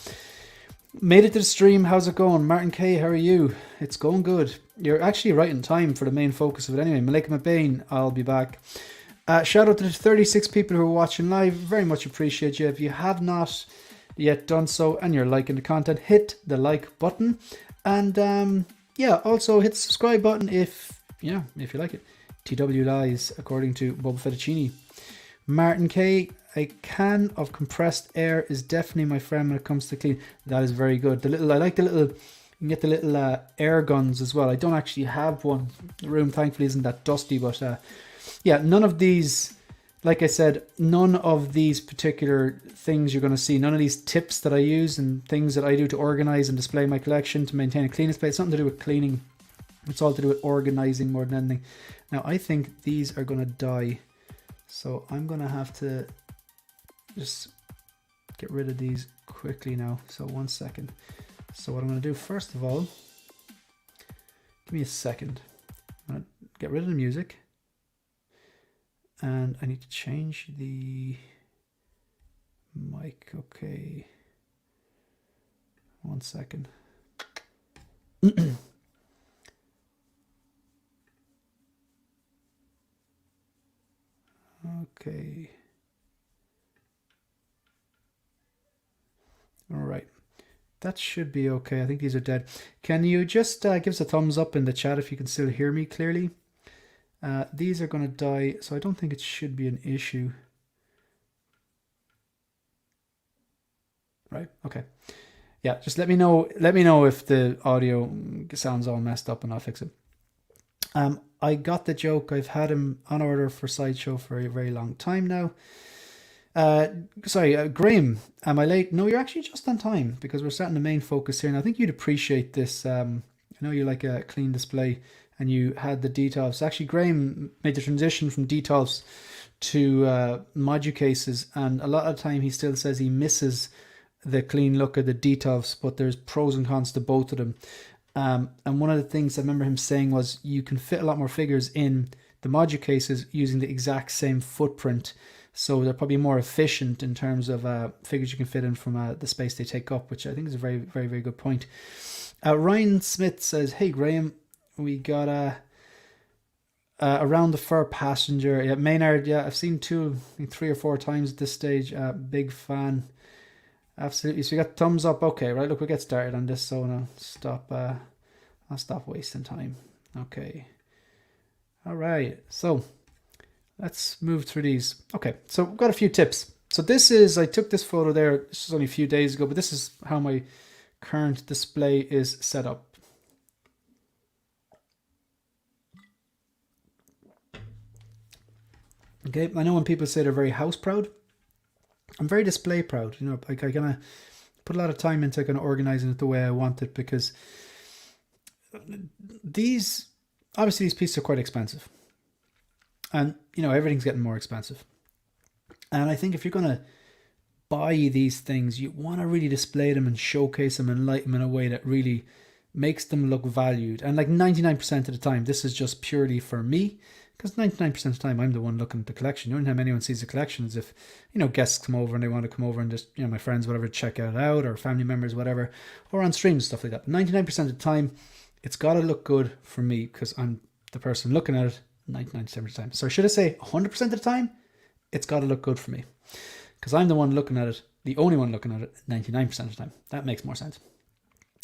Made it to the stream. How's it going? Martin K, how are you? It's going good. You're actually right in time for the main focus of it anyway. Malika McBain, I'll be back. Shout out to the 36 people who are watching live. Very much appreciate you. If you have not yet done so and you're liking the content, hit the like button. And also hit the subscribe button if you like it. TW Lies, according to Boba Fettuccine. Martin K, a can of compressed air is definitely my friend when it comes to clean. That is very good. I like the little, you can get the little air guns as well. I don't actually have one. The room thankfully isn't that dusty, but none of these, like I said, none of these particular things you're going to see, none of these tips that I use and things that I do to organize and display my collection to maintain a clean display, it's nothing to do with cleaning. It's all to do with organizing more than anything. Now I think these are going to die. So I'm going to have to just get rid of these quickly now. So 1 second. So what I'm going to do first of all, give me a second. I'm going to get rid of the music. And I need to change the mic. Okay. 1 second. Okay. All right. That should be okay. I think these are dead. Can you just give us a thumbs up in the chat if you can still hear me clearly? These are going to die, so I don't think it should be an issue. Right. Okay. Yeah. Just let me know. Let me know if the audio sounds all messed up, and I'll fix it. I got the joke. I've had him on order for Sideshow for a very long time now. Sorry, Graham, am I late? No, you're actually just on time because we're starting the main focus here. And I think you'd appreciate this. I know you like a clean display and you had the details. Actually, Graham made the transition from details to modu cases. And a lot of the time he still says he misses the clean look of the details, but there's pros and cons to both of them. And one of the things I remember him saying was you can fit a lot more figures in the modu cases using the exact same footprint. So they're probably more efficient in terms of figures you can fit in from the space they take up, which I think is a very, very, very good point. Ryan Smith says, hey, Graham, we got Around the Fur Passenger. Yeah, Maynard, yeah, I've seen 3 or 4 times at this stage. Big fan. Absolutely. So we got thumbs up. Okay, right. Look, we'll get started on this. So I'll stop wasting time. Okay. All right. So let's move through these. Okay. So we've got a few tips. So this is, I took this photo there. This was only a few days ago, but this is how my current display is set up. Okay. I know when people say they're very house proud, I'm very display proud, you know, like I kind of put a lot of time into kind of organizing it the way I want it, because these pieces are quite expensive, and you know, everything's getting more expensive. And I think if you're going to buy these things, you want to really display them and showcase them and light them in a way that really makes them look valued. And like 99% of the time, this is just purely for me, because 99% of the time I'm the one looking at the collection. The only time anyone sees the collection is if, you know, guests come over and they want to come over and just, you know, my friends, whatever, check it out, or family members, whatever, or on streams, stuff like that. 99% of the time, it's got to look good for me because I'm the person looking at it 99% of the time. So should I say 100% of the time? It's got to look good for me because I'm the one looking at it, the only one looking at it 99% of the time. That makes more sense.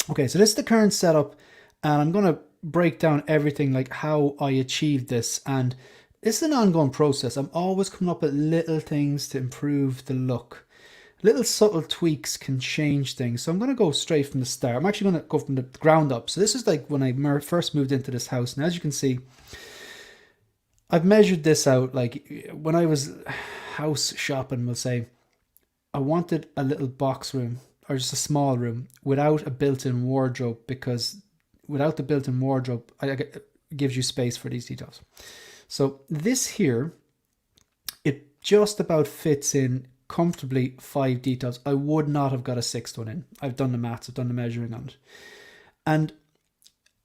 Okay, so this is the current setup, and I'm going to break down everything, like how I achieved this. And this is an ongoing process. I'm always coming up with little things to improve the look. Little subtle tweaks can change things. So I'm going to go straight from the start. I'm actually going to go from the ground up. So this is like when I first moved into this house. And as you can see, I've measured this out. Like when I was house shopping, we'll say, I wanted a little box room or just a small room without a built-in wardrobe, because without the built-in wardrobe, it gives you space for these details. So this here, it just about fits in comfortably 5 details. I would not have got a 6th one in. I've done the maths, I've done the measuring on it. And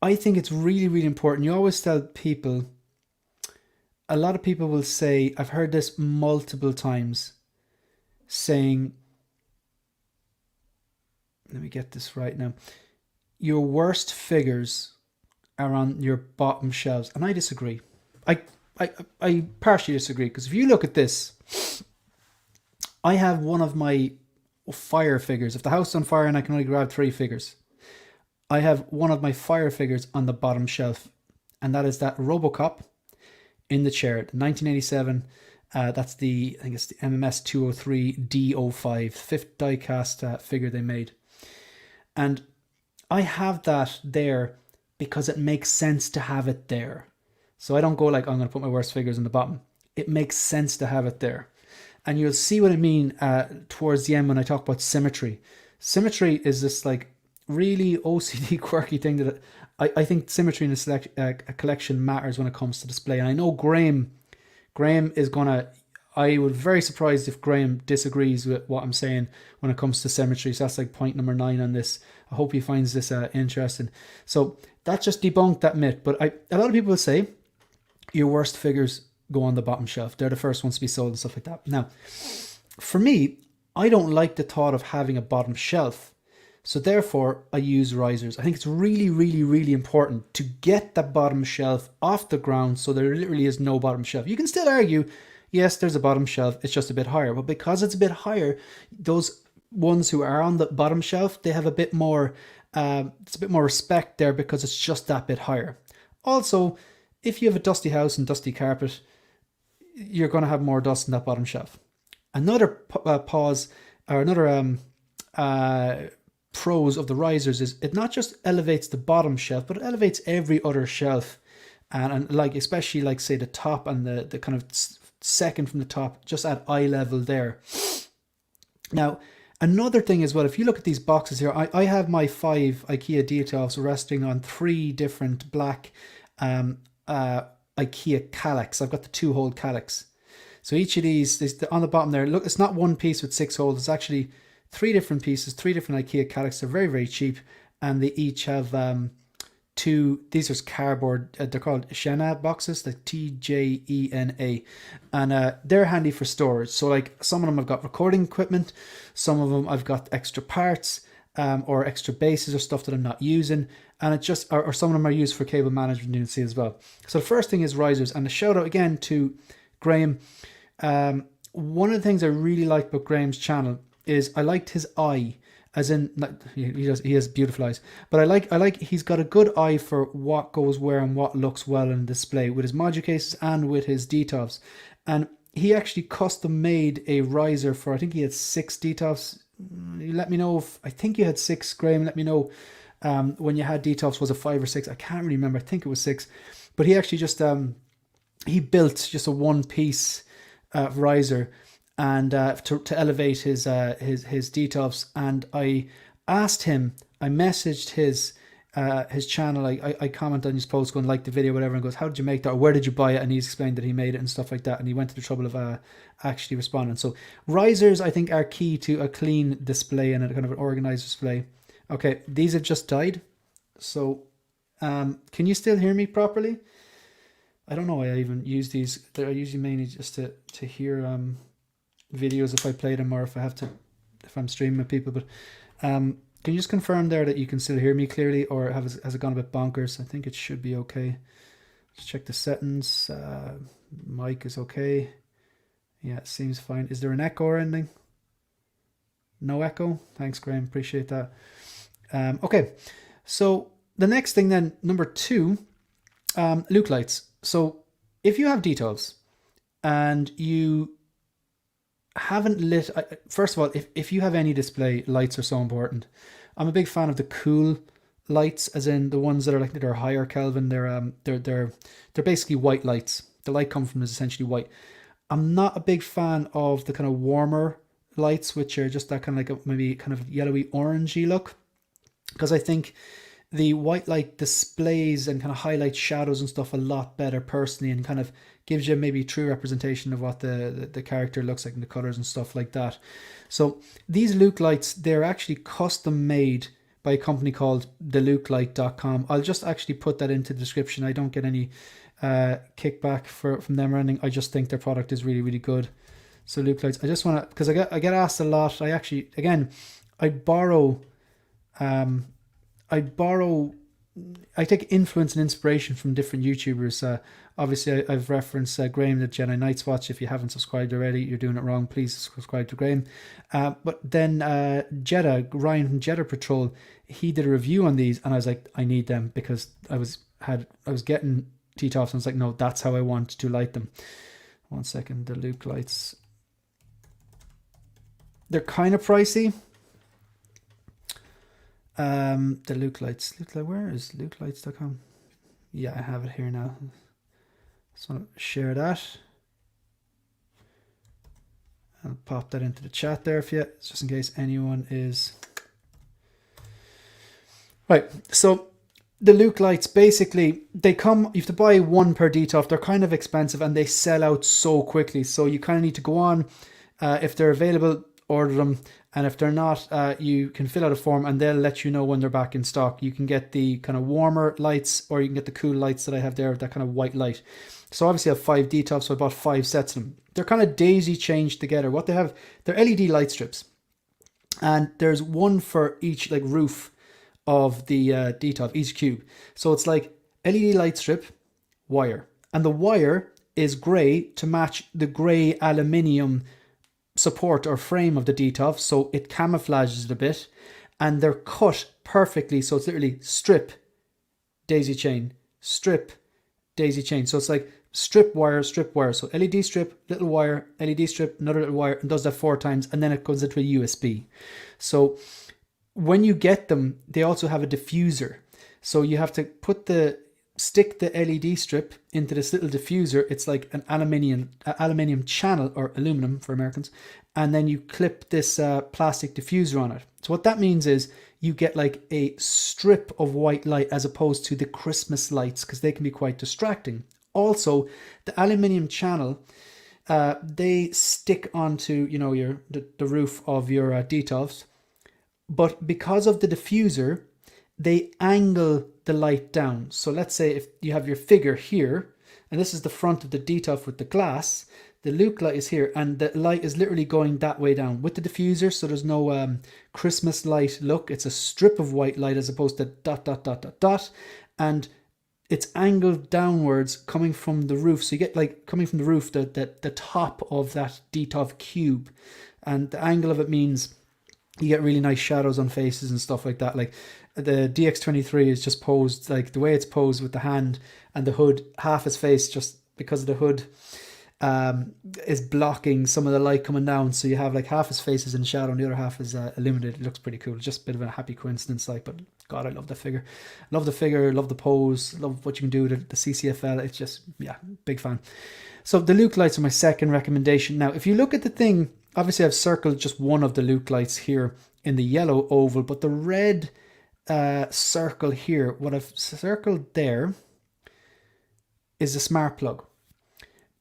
I think it's really, really important. You always tell people, a lot of people will say, I've heard this multiple times, saying, let me get this right now, your worst figures are on your bottom shelves. And I disagree. I partially disagree, because if you look at this, I have one of my fire figures. If the house is on fire and I can only grab 3 figures, I have one of my fire figures on the bottom shelf, and that is that Robocop in the chair, the 1987. That's I think it's the MMS 203 D05, 5th diecast figure they made. And I have that there because it makes sense to have it there. So I don't go like, I'm going to put my worst figures on the bottom. It makes sense to have it there. And you'll see what I mean towards the end when I talk about symmetry. Symmetry is this like really OCD quirky thing that I think symmetry in a collection matters when it comes to display. And I know Graham is going to, I would be very surprised if Graham disagrees with what I'm saying when it comes to symmetry. So that's like point number 9 on this. I hope he finds this interesting. So that just debunked that myth. But a lot of people will say your worst figures go on the bottom shelf. They're the first ones to be sold and stuff like that. Now, for me, I don't like the thought of having a bottom shelf. So therefore, I use risers. I think it's really, really, really important to get that bottom shelf off the ground so there literally is no bottom shelf. You can still argue, yes, there's a bottom shelf, it's just a bit higher. But because it's a bit higher, those ones who are on the bottom shelf, they have a bit more, it's a bit more respect there because it's just that bit higher. Also, if you have a dusty house and dusty carpet, you're going to have more dust in that bottom shelf. Another pros of the risers is it not just elevates the bottom shelf, but it elevates every other shelf. And like, especially like say the top and the kind of second from the top, just at eye level there. Now, another thing as well, if you look at these boxes here, I have my 5 IKEA details resting on 3 different black IKEA calyx. I've got the 2-hole calyx. So each of these, on the bottom there, look, it's not one piece with 6 holes. It's actually 3 different pieces, 3 different IKEA calyx. They're very, very cheap. And they each have 2, these are cardboard, they're called Shena boxes, like TJENA. And they're handy for storage. So like some of them I've got recording equipment. Some of them I've got extra parts or extra bases or stuff that I'm not using. And it just, or some of them are used for cable management, you can see as well. So the first thing is risers. And a shout out again to Graham. One of the things I really like about Graham's channel is I liked his eye, as in he has beautiful eyes, but I like he's got a good eye for what goes where and what looks well in display with his module cases and with his details. And he actually custom made a riser for, I think he had 6 details. You let me know if, I think you had 6, Graham, let me know when you had details, was it 5 or 6? I can't really remember. I think it was 6, but he actually just he built just a 1-piece riser and to elevate his details. And I asked him, I messaged his his channel, I comment on his post going like the video, whatever, and goes, how did you make that, or where did you buy it? And he's explained that he made it and stuff like that, and he went to the trouble of actually responding. So risers, I think, are key to a clean display and a kind of an organized display. Okay, these have just died. So can you still hear me properly? I don't know why I even use these. They're usually mainly just to hear videos if I play them, or if I'm streaming with people. But can you just confirm there that you can still hear me clearly, or has it gone a bit bonkers? I think it should be okay. Let's check the settings. Mic is okay. Yeah, it seems fine. Is there an echo or anything? No echo? Thanks, Graham. Appreciate that. Okay, so the next thing then, number 2, look lights. So if you have details and you haven't lit, first of all, if you have any display, lights are so important. I'm a big fan of the cool lights, as in the ones that are like, they're higher Kelvin. They're basically white lights. The light coming from is essentially white. I'm not a big fan of the kind of warmer lights, which are just that kind of like maybe kind of yellowy orangey look, because I think the white light displays and kind of highlights shadows and stuff a lot better personally, and kind of gives you maybe true representation of what the character looks like, and the colors and stuff like that. So these Luke lights, they're actually custom made by a company called thelukelight.com. I'll just actually put that into the description. I don't get any kickback from them or anything. I just think their product is really, really good. So Luke lights, I just want to, because I get asked a lot. I actually, again, I take influence and inspiration from different YouTubers. Obviously, I've referenced Graham, the Jedi Knights Watch. If you haven't subscribed already, you're doing it wrong. Please subscribe to Graham. But then Ryan from Jeddah Patrol, he did a review on these, and I was like, I need them, because I was getting T-tops, and I was like, no, that's how I want to light them. 1 second, the Luke lights. They're kind of pricey. The Luke lights. Where is lukelights.com? Yeah, I have it here now. Just want to share that. I'll pop that into the chat there for you, just in case anyone is. Right, so the Luke lights, basically, they come, you have to buy 1 per DTOF. They're kind of expensive and they sell out so quickly. So you kind of need to go on, if they're available, order them. And if they're not, you can fill out a form and they'll let you know when they're back in stock. You can get the kind of warmer lights, or you can get the cool lights that I have there, that kind of white light. So obviously I have 5 DTOFs, so I bought 5 sets of them. They're kind of daisy chained together. What they have, they're LED light strips. And there's one for each like roof of the DTOF, each cube. So it's like LED light strip, wire. And the wire is grey to match the grey aluminium support or frame of the DTOF, so it camouflages it a bit, and they're cut perfectly. So it's literally strip, daisy chain, strip, daisy chain. So it's like strip, wire, strip, wire. So LED strip, little wire, LED strip, another little wire, and does that 4 times, and then it goes into a USB. So when you get them, they also have a diffuser. So you have to stick the LED strip into this little diffuser. It's like an aluminium channel, or aluminum for Americans, and then you clip this plastic diffuser on it. So what that means is you get like a strip of white light, as opposed to the Christmas lights, because they can be quite distracting. Also, the aluminium channel, they stick onto the roof of your DTOFs, but because of the diffuser, they angle the light down. So let's say if you have your figure here, and this is the front of the DTOF with the glass, the Luke light is here, and the light is literally going that way down with the diffuser. So there's no Christmas light look. It's a strip of white light, as opposed to dot, dot, dot, dot, dot. And it's angled downwards coming from the roof. So you get like coming from the roof, the top of that DTOF cube. And the angle of it means you get really nice shadows on faces and stuff like that. Like the DX23 is just posed, like the way it's posed with the hand and the hood, half his face, just because the hood is blocking some of the light coming down. So you have like half his face is in shadow and the other half is illuminated. It looks pretty cool. Just a bit of a happy coincidence, like, but God, I love the figure. Love the figure, love the pose, love what you can do with the CCFL. It's just, yeah, big fan. So the Luke lights are my second recommendation. Now, if you look at the thing, obviously I've circled just one of the Luke lights here in the yellow oval, but the red circle here, what I've circled there is a smart plug.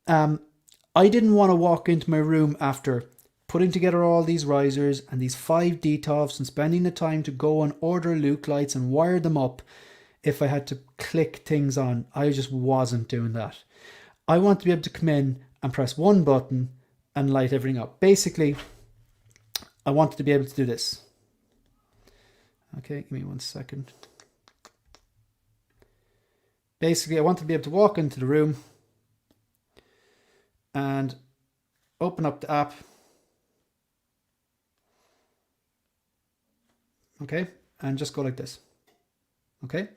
I didn't want to walk into my room after putting together all these risers and these 5 DTOFs and spending the time to go and order Luke lights and wire them up if I had to click things on. I just wasn't doing that. I want to be able to come in and press one button and light everything up. Basically, I wanted to be able to do this. Okay, give me 1 second. Basically, I wanted to be able to walk into the room and open up the app. Okay, and just go like this. Okay.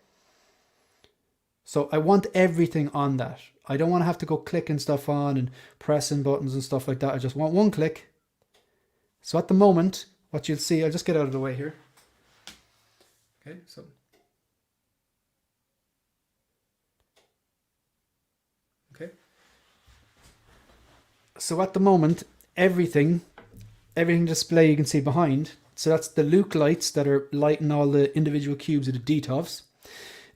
So I want everything on that. I don't want to have to go clicking stuff on and pressing buttons and stuff like that. I just want one click. So at the moment, what you'll see, I'll just get out of the way here. Okay, so. Okay. So at the moment, everything display you can see behind. So that's the Luke lights that are lighting all the individual cubes of the DTOFs.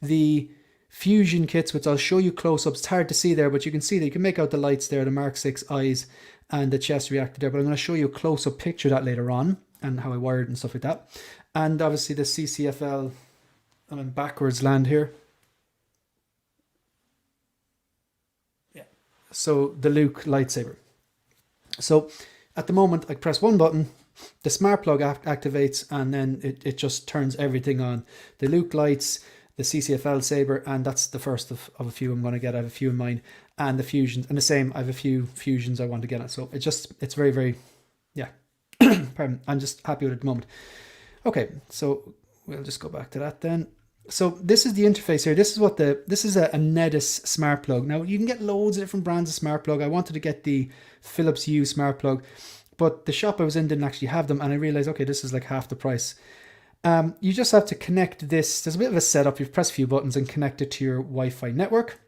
The fusion kits, which I'll show you close up. It's hard to see there, but you can see that you can make out the lights there, the Mark 6 eyes and the chest reactor there. But I'm going to show you a close up picture of that later on and how I wired and stuff like that. And obviously the CCFL, I'm in backwards land here. Yeah. So the Luke lightsaber. So at the moment I press one button, the smart plug activates, and then it just turns everything on. The Luke lights, the CCFL saber, and that's the first of a few I'm going to get. I have a few in mind, and the fusions, and the same, I have a few fusions I want to get at. So it's very, very, yeah, pardon, I'm just happy with it at the moment. Okay, so we'll just go back to that then. So this is the interface here. This is a Nedis smart plug. Now you can get loads of different brands of smart plug. I wanted to get the Philips Hue smart plug, but the shop I was in didn't actually have them, and I realized, okay, this is like half the price. You just have to connect this. There's a bit of a setup. You press a few buttons and connect it to your Wi-Fi network,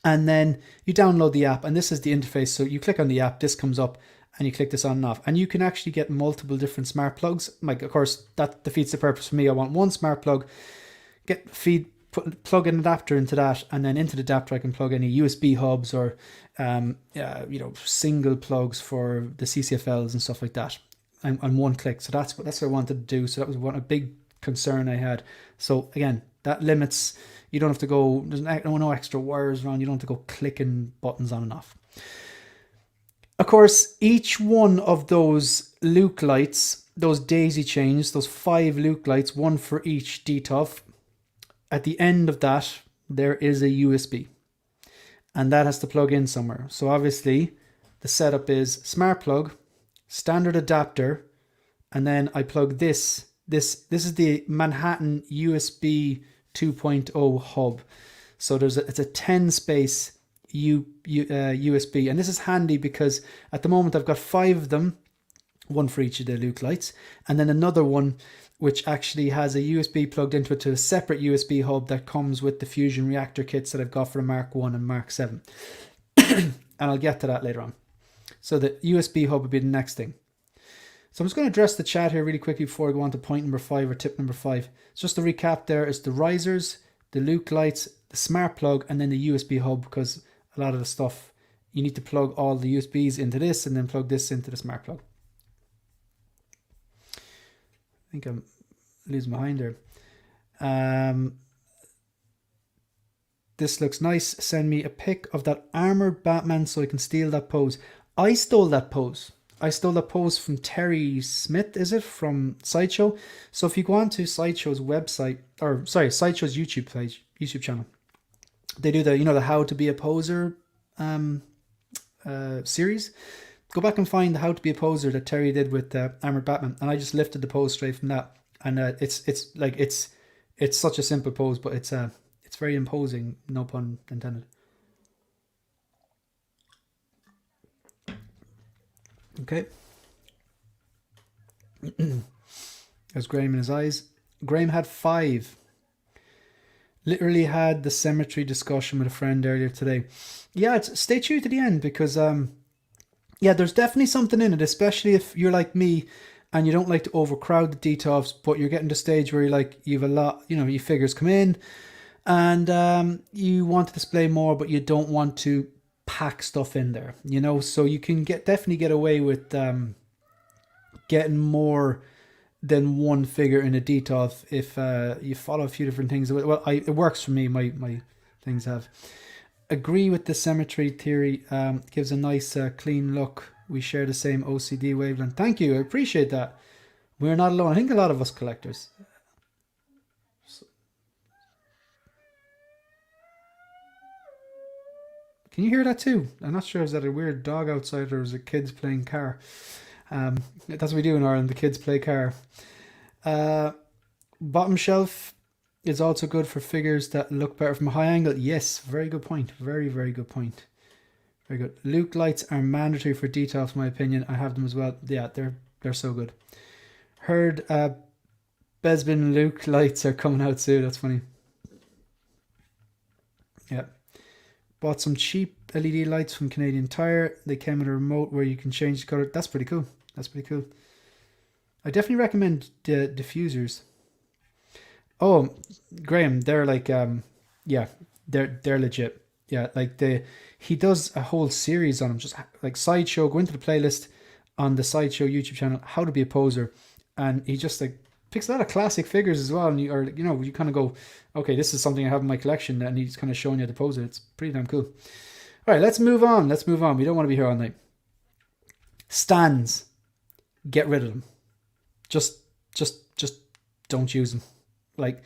and then you download the app, and this is the interface. So you click on the app, this comes up, and you click this on and off, and you can actually get multiple different smart plugs. Like, of course, that defeats the purpose for me. I want one smart plug. Plug an adapter into that, and then into the adapter I can plug any USB hubs or single plugs for the CCFLs and stuff like that on one click. So that's what I wanted to do. So that was a big concern I had. So again, that limits, you don't have to go, there's no extra wires around, you don't have to go clicking buttons on and off. Of course, each one of those Luke lights, those daisy chains, those 5 Luke lights, one for each DTOF, at the end of that, there is a USB, and that has to plug in somewhere. So obviously the setup is smart plug, standard adapter, and then I plug this is the Manhattan USB 2.0 hub. So it's a 10 space USB, and this is handy because at the moment I've got 5 of them, one for each of the Luke lights, and then another one which actually has a USB plugged into it to a separate USB hub that comes with the fusion reactor kits that I've got for the Mark 1 and Mark 7. And I'll get to that later on. So the USB hub would be the next thing. So I'm just going to address the chat here really quickly before I go on to point number 5 or tip number 5. So just to recap, there is the risers, the Luke lights, the smart plug, and then the USB hub, because a lot of the stuff you need to plug all the USBs into this and then plug this into the smart plug. I think I'm losing behind there. This looks nice. Send me a pic of that armored Batman so I can steal that pose. I stole that pose. I stole that pose from Terry Smith, is it? From Sideshow. So if you go on to Sideshow's website, or sorry, Sideshow's YouTube page, YouTube channel, they do the How to Be a Poser series. Go back and find the How to Be a Poser that Terry did with Armored Batman, and I just lifted the pose straight from that. And it's such a simple pose, but it's very imposing, no pun intended. Okay. There's Graham in his eyes. Graham had 5. Literally had the cemetery discussion with a friend earlier today. Yeah, stay tuned to the end because yeah, there's definitely something in it, especially if you're like me and you don't like to overcrowd the detofs, but you're getting to the stage where you're like, you've a lot, you know, your figures come in, and you want to display more, but you don't want to pack stuff in there, you know, so you can definitely get away with getting more than one figure in a detof if you follow a few different things. Well, it works for me. My things have. Agree with the symmetry theory. Gives a nice clean look. We share the same OCD wavelength. Thank you. I appreciate that. We're not alone. I think a lot of us collectors. Can you hear that too? I'm not sure. Is that a weird dog outside or is it kids playing car? That's what we do in Ireland. The kids play car. Bottom shelf is also good for figures that look better from a high angle. Yes, very good point. Very, very good point. Very good. Luke lights are mandatory for details, in my opinion. I have them as well. Yeah, they're so good. Heard Besbin Luke lights are coming out soon. That's funny. Yeah. Bought some cheap LED lights from Canadian Tire. They came with a remote where you can change the color. That's pretty cool. That's pretty cool. I definitely recommend the diffusers. Oh, Graham, they're like, yeah, they're legit. Yeah, like he does a whole series on them, just like Sideshow. Go into the playlist on the Sideshow YouTube channel, How to Be a Poser, and he just like picks a lot of classic figures as well. And you kind of go, okay, this is something I have in my collection, and he's kind of showing you the poser. It's pretty damn cool. All right, let's move on. Let's move on. We don't want to be here all night. Stands, get rid of them. Just don't use them. Like,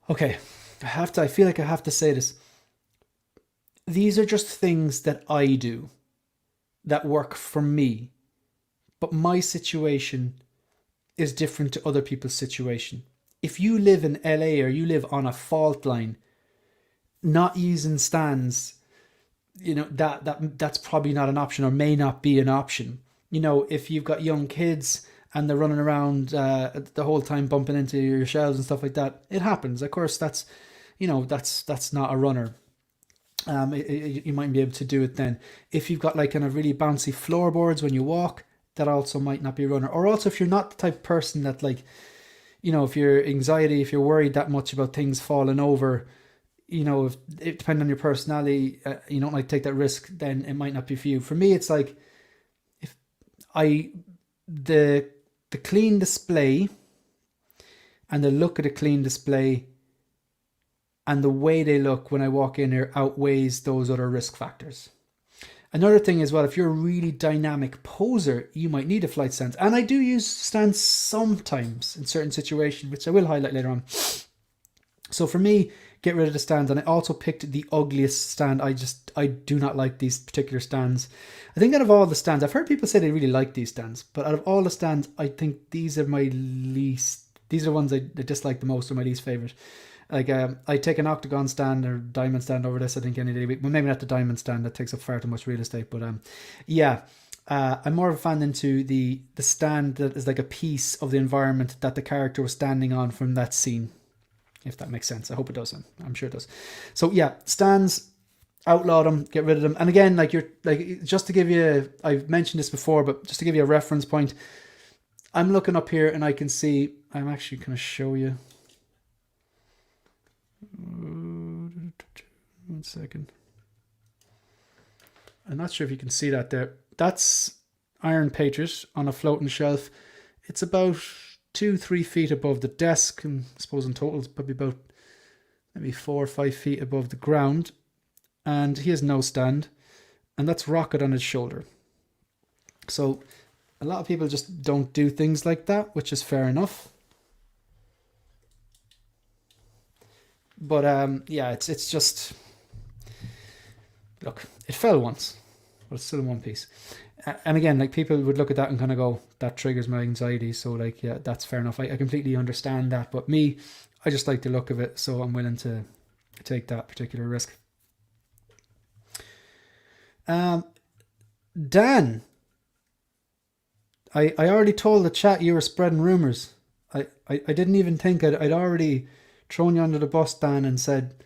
okay, I feel like I have to say this. These are just things that I do that work for me, but my situation is different to other people's situation. If you live in LA or you live on a fault line, not using stands, you know, that's probably not an option or may not be an option. You know, if you've got young kids and they're running around the whole time bumping into your shelves and stuff like that, it happens. Of course, that's not a runner. You might be able to do it then. If you've got like kind of really bouncy floorboards when you walk, that also might not be a runner. Or also if you're not the type of person that, like, you know, if you're if you're worried that much about things falling over, you know, if it depending on your personality, you don't like to take that risk, then it might not be for you. For me, it's like, if the clean display and the look of the clean display and the way they look when I walk in here outweighs those other risk factors. Another thing as well, if you're a really dynamic poser, you might need a flight stand. And I do use stands sometimes in certain situations, which I will highlight later on. So for me, get rid of the stands. And I also picked the ugliest stand. I do not like these particular stands. I think out of all the stands, I've heard people say they really like these stands, but out of all the stands, I think these are my least, these are ones I dislike the most, or my least favorite. Like, I take an octagon stand or diamond stand over this, I think, any day. Well, maybe not the diamond stand, that takes up far too much real estate. But yeah, I'm more of a fan into the stand that is like a piece of the environment that the character was standing on from that scene, if that makes sense. I hope it does. I'm sure it does. So yeah, stands, outlaw them, get rid of them. And again, like, just to give you, I've mentioned this before, but just to give you a reference point, I'm looking up here and I can see, I'm actually going to show you. 1 second. I'm not sure if you can see that there. That's Iron Patriot on a floating shelf. It's about 2-3 feet above the desk, and I suppose in total it's probably about maybe 4 or 5 feet above the ground. And he has no stand, and that's Rocket on his shoulder. So a lot of people just don't do things like that, which is fair enough. But yeah, it's just, look, it fell once, but it's still in one piece. And again, like, people would look at that and kind of go, that triggers my anxiety. So like, yeah, that's fair enough. I completely understand that. But me, I just like the look of it, so I'm willing to take that particular risk. Dan, I already told the chat you were spreading rumors. I didn't even think I'd already thrown you under the bus, Dan, and said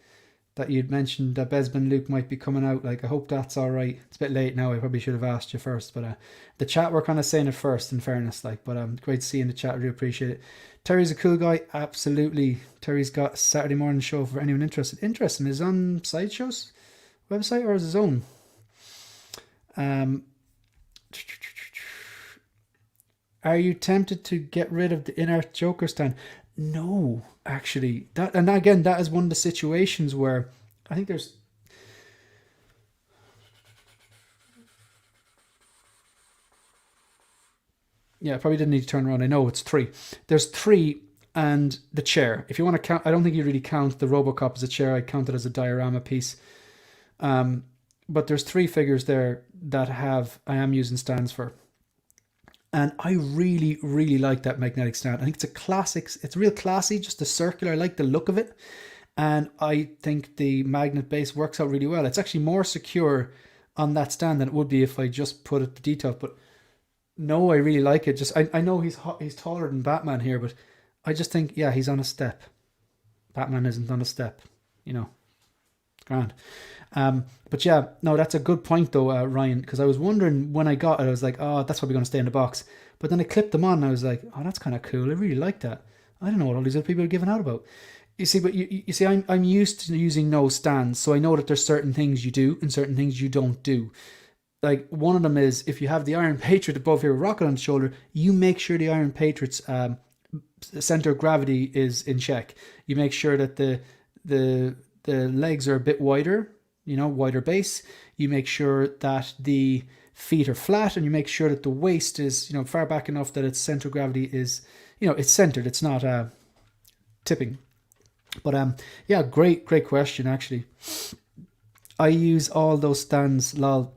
that you'd mentioned that Besman Luke might be coming out. Like, I hope that's all right. It's a bit late now. I probably should have asked you first, but the chat were kind of saying it first, in fairness. Like, but great to see you in the chat. I really appreciate it. Terry's a cool guy. Absolutely. Terry's got a Saturday morning show for anyone interested. Interesting. Is it on Sideshow's website or is his own? Are you tempted to get rid of the in-art Joker stand? No, actually. And again, that is one of the situations where I think there's... Yeah, I probably didn't need to turn around. I know it's 3. There's 3 and the chair. If you want to count, I don't think you really count the Robocop as a chair. I count it as a diorama piece. But there's 3 figures there that I am using stands for. And I really, really like that magnetic stand. I think it's a classic. It's real classy, just the circular. I like the look of it. And I think the magnet base works out really well. It's actually more secure on that stand than it would be if I just put it the detail. But no, I really like it. Just I know he's taller than Batman here, but I just think, yeah, he's on a step. Batman isn't on a step, you know. It's grand. But yeah, no, that's a good point though, Ryan, because I was wondering when I got it, I was like, oh, that's probably going to stay in the box. But then I clipped them on and I was like, oh, that's kind of cool. I really like that. I don't know what all these other people are giving out about. You see, but you see, I'm used to using no stands, so I know that there's certain things you do and certain things you don't do. Like, one of them is, if you have the Iron Patriot above here with rocket on the shoulder, you make sure the Iron Patriot's center of gravity is in check. You make sure that the legs are a bit wider, you know, wider base. You make sure that the feet are flat, and you make sure that the waist is, you know, far back enough that its center of gravity is, you know, it's centered. It's not tipping. But yeah, great question actually. I use all those stands, lol.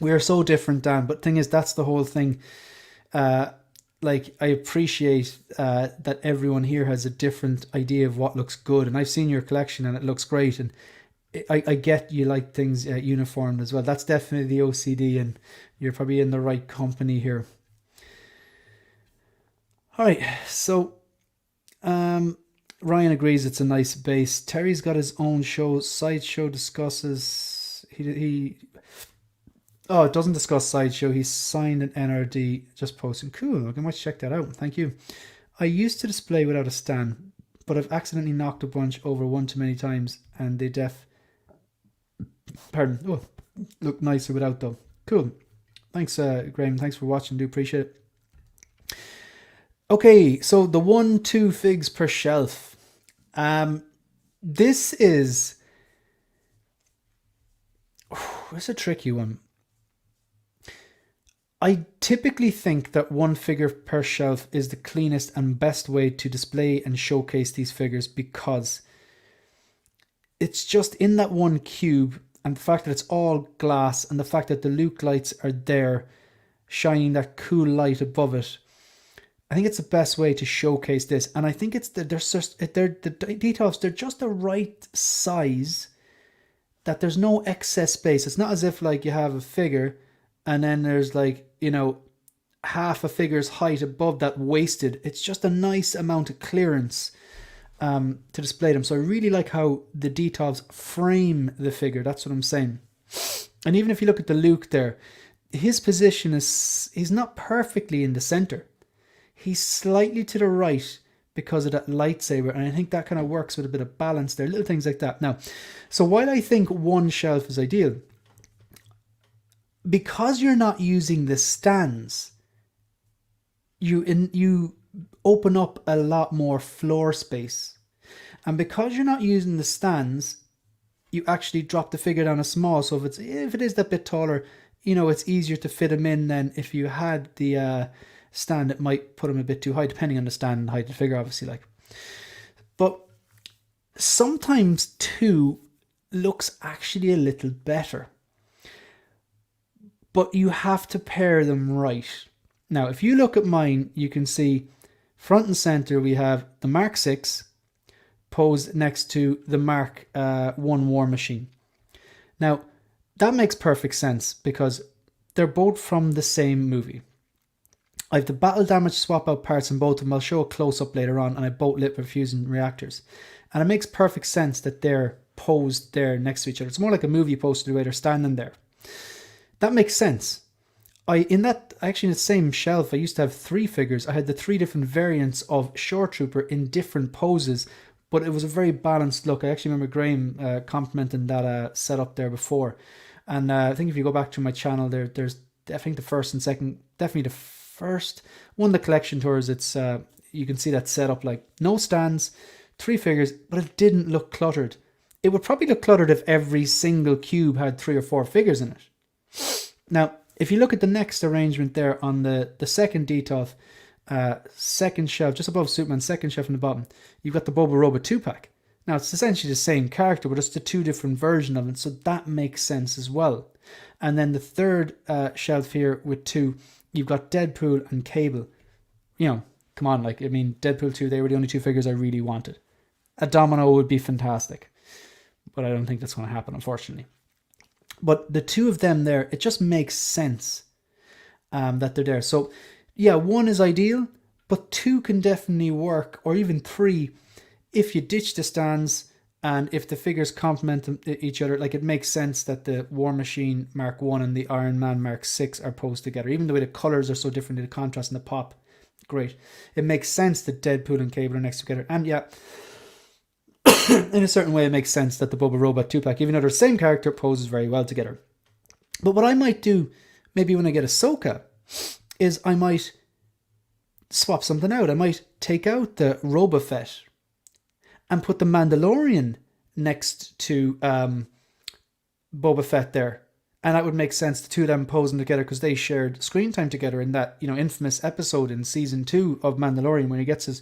We are so different, Dan. But thing is, that's the whole thing. Like, I appreciate that everyone here has a different idea of what looks good, and I've seen your collection and it looks great, and I get you like things uniformed as well. That's definitely the OCD, and you're probably in the right company here. All right, so Ryan agrees it's a nice base. Terry's got his own show. Sideshow discusses it doesn't discuss Sideshow. He's signed an NRD, just posting. Cool. I might check that out. Thank you. I used to display without a stand, but I've accidentally knocked a bunch over one too many times, and they look nicer without though. Cool. Thanks, Graham. Thanks for watching. Do appreciate it. Okay, so the 1-2 figs per shelf. This is it's a tricky one. I typically think that 1 figure per shelf is the cleanest and best way to display and showcase these figures, because it's just in that one cube, and the fact that it's all glass, and the fact that the Luke lights are there shining that cool light above it. I think it's the best way to showcase this, and I think it's the details. They're just the right size, that there's no excess space. It's not as if like you have a figure and then there's like, you know, half a figure's height above that wasted. It's just a nice amount of clearance to display them. So I really like how the details frame the figure. That's what I'm saying. And even if you look at the Luke there, his position is, he's not perfectly in the center. He's slightly to the right because of that lightsaber, and I think that kind of works with a bit of balance there, little things like that. Now, so while I think 1 shelf is ideal, because you're not using the stands, you open up a lot more floor space, and because you're not using the stands, you actually drop the figure down a small. So if it is that bit taller, you know, it's easier to fit him in than if you had the stand. It might put him a bit too high, depending on the stand and height of the figure, obviously. Like, but sometimes 2 looks actually a little better, but you have to pair them right. Now, if you look at mine, you can see front and center we have the Mark 6 posed next to the Mark 1 War Machine. Now, that makes perfect sense because they're both from the same movie. I have the battle damage swap out parts in both of them. I'll show a close up later on, and I both lit with fusion reactors. And it makes perfect sense that they're posed there next to each other. It's more like a movie poster the way they're standing there. That makes sense. In the same shelf, I used to have 3 figures. I had the 3 different variants of Shore Trooper in different poses, but it was a very balanced look. I actually remember Graham complimenting that setup there before. And I think if you go back to my channel, there's I think the first and second, definitely the first one, the collection tours, it's you can see that setup, like no stands, 3 figures, but it didn't look cluttered. It would probably look cluttered if every single cube had 3 or 4 figures in it. Now, if you look at the next arrangement there on the second Detolf, second shelf, just above Superman, second shelf in the bottom, you've got the Boba Robot 2-pack. Now, it's essentially the same character, but it's the 2 different versions of it, so that makes sense as well. And then the third shelf here with 2, you've got Deadpool and Cable. You know, come on, like, I mean, Deadpool 2, they were the only 2 figures I really wanted. A Domino would be fantastic, but I don't think that's going to happen, unfortunately. But the 2 of them there, it just makes sense that they're there. So, yeah, 1 is ideal, but 2 can definitely work, or even 3, if you ditch the stands and if the figures complement each other. Like, it makes sense that the War Machine Mark 1 and the Iron Man Mark 6 are posed together. Even the way the colours are so different, the contrast and the pop, great. It makes sense that Deadpool and Cable are next together. And yeah, in a certain way, it makes sense that the Boba Robot 2-pack, even though they're the same character, poses very well together. But what I might do, maybe when I get Ahsoka, is I might swap something out. I might take out the Boba Fett and put the Mandalorian next to Boba Fett there. And that would make sense, the 2 of them posing together, because they shared screen time together in that, you know, infamous episode in season 2 of Mandalorian when he gets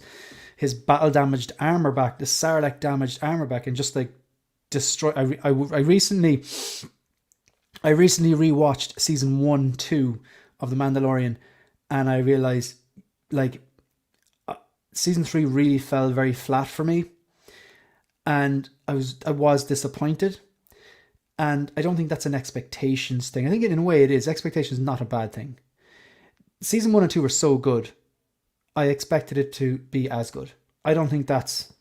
his battle damaged armor back, the Sarlacc damaged armor back, and just like destroy. I recently rewatched season 1-2 of the Mandalorian, and I realized like season 3 really fell very flat for me, and I was disappointed. And I don't think that's an expectations thing. I think in a way it is. Expectations is not a bad thing. Season 1 and 2 were so good, I expected it to be as good. I don't think that's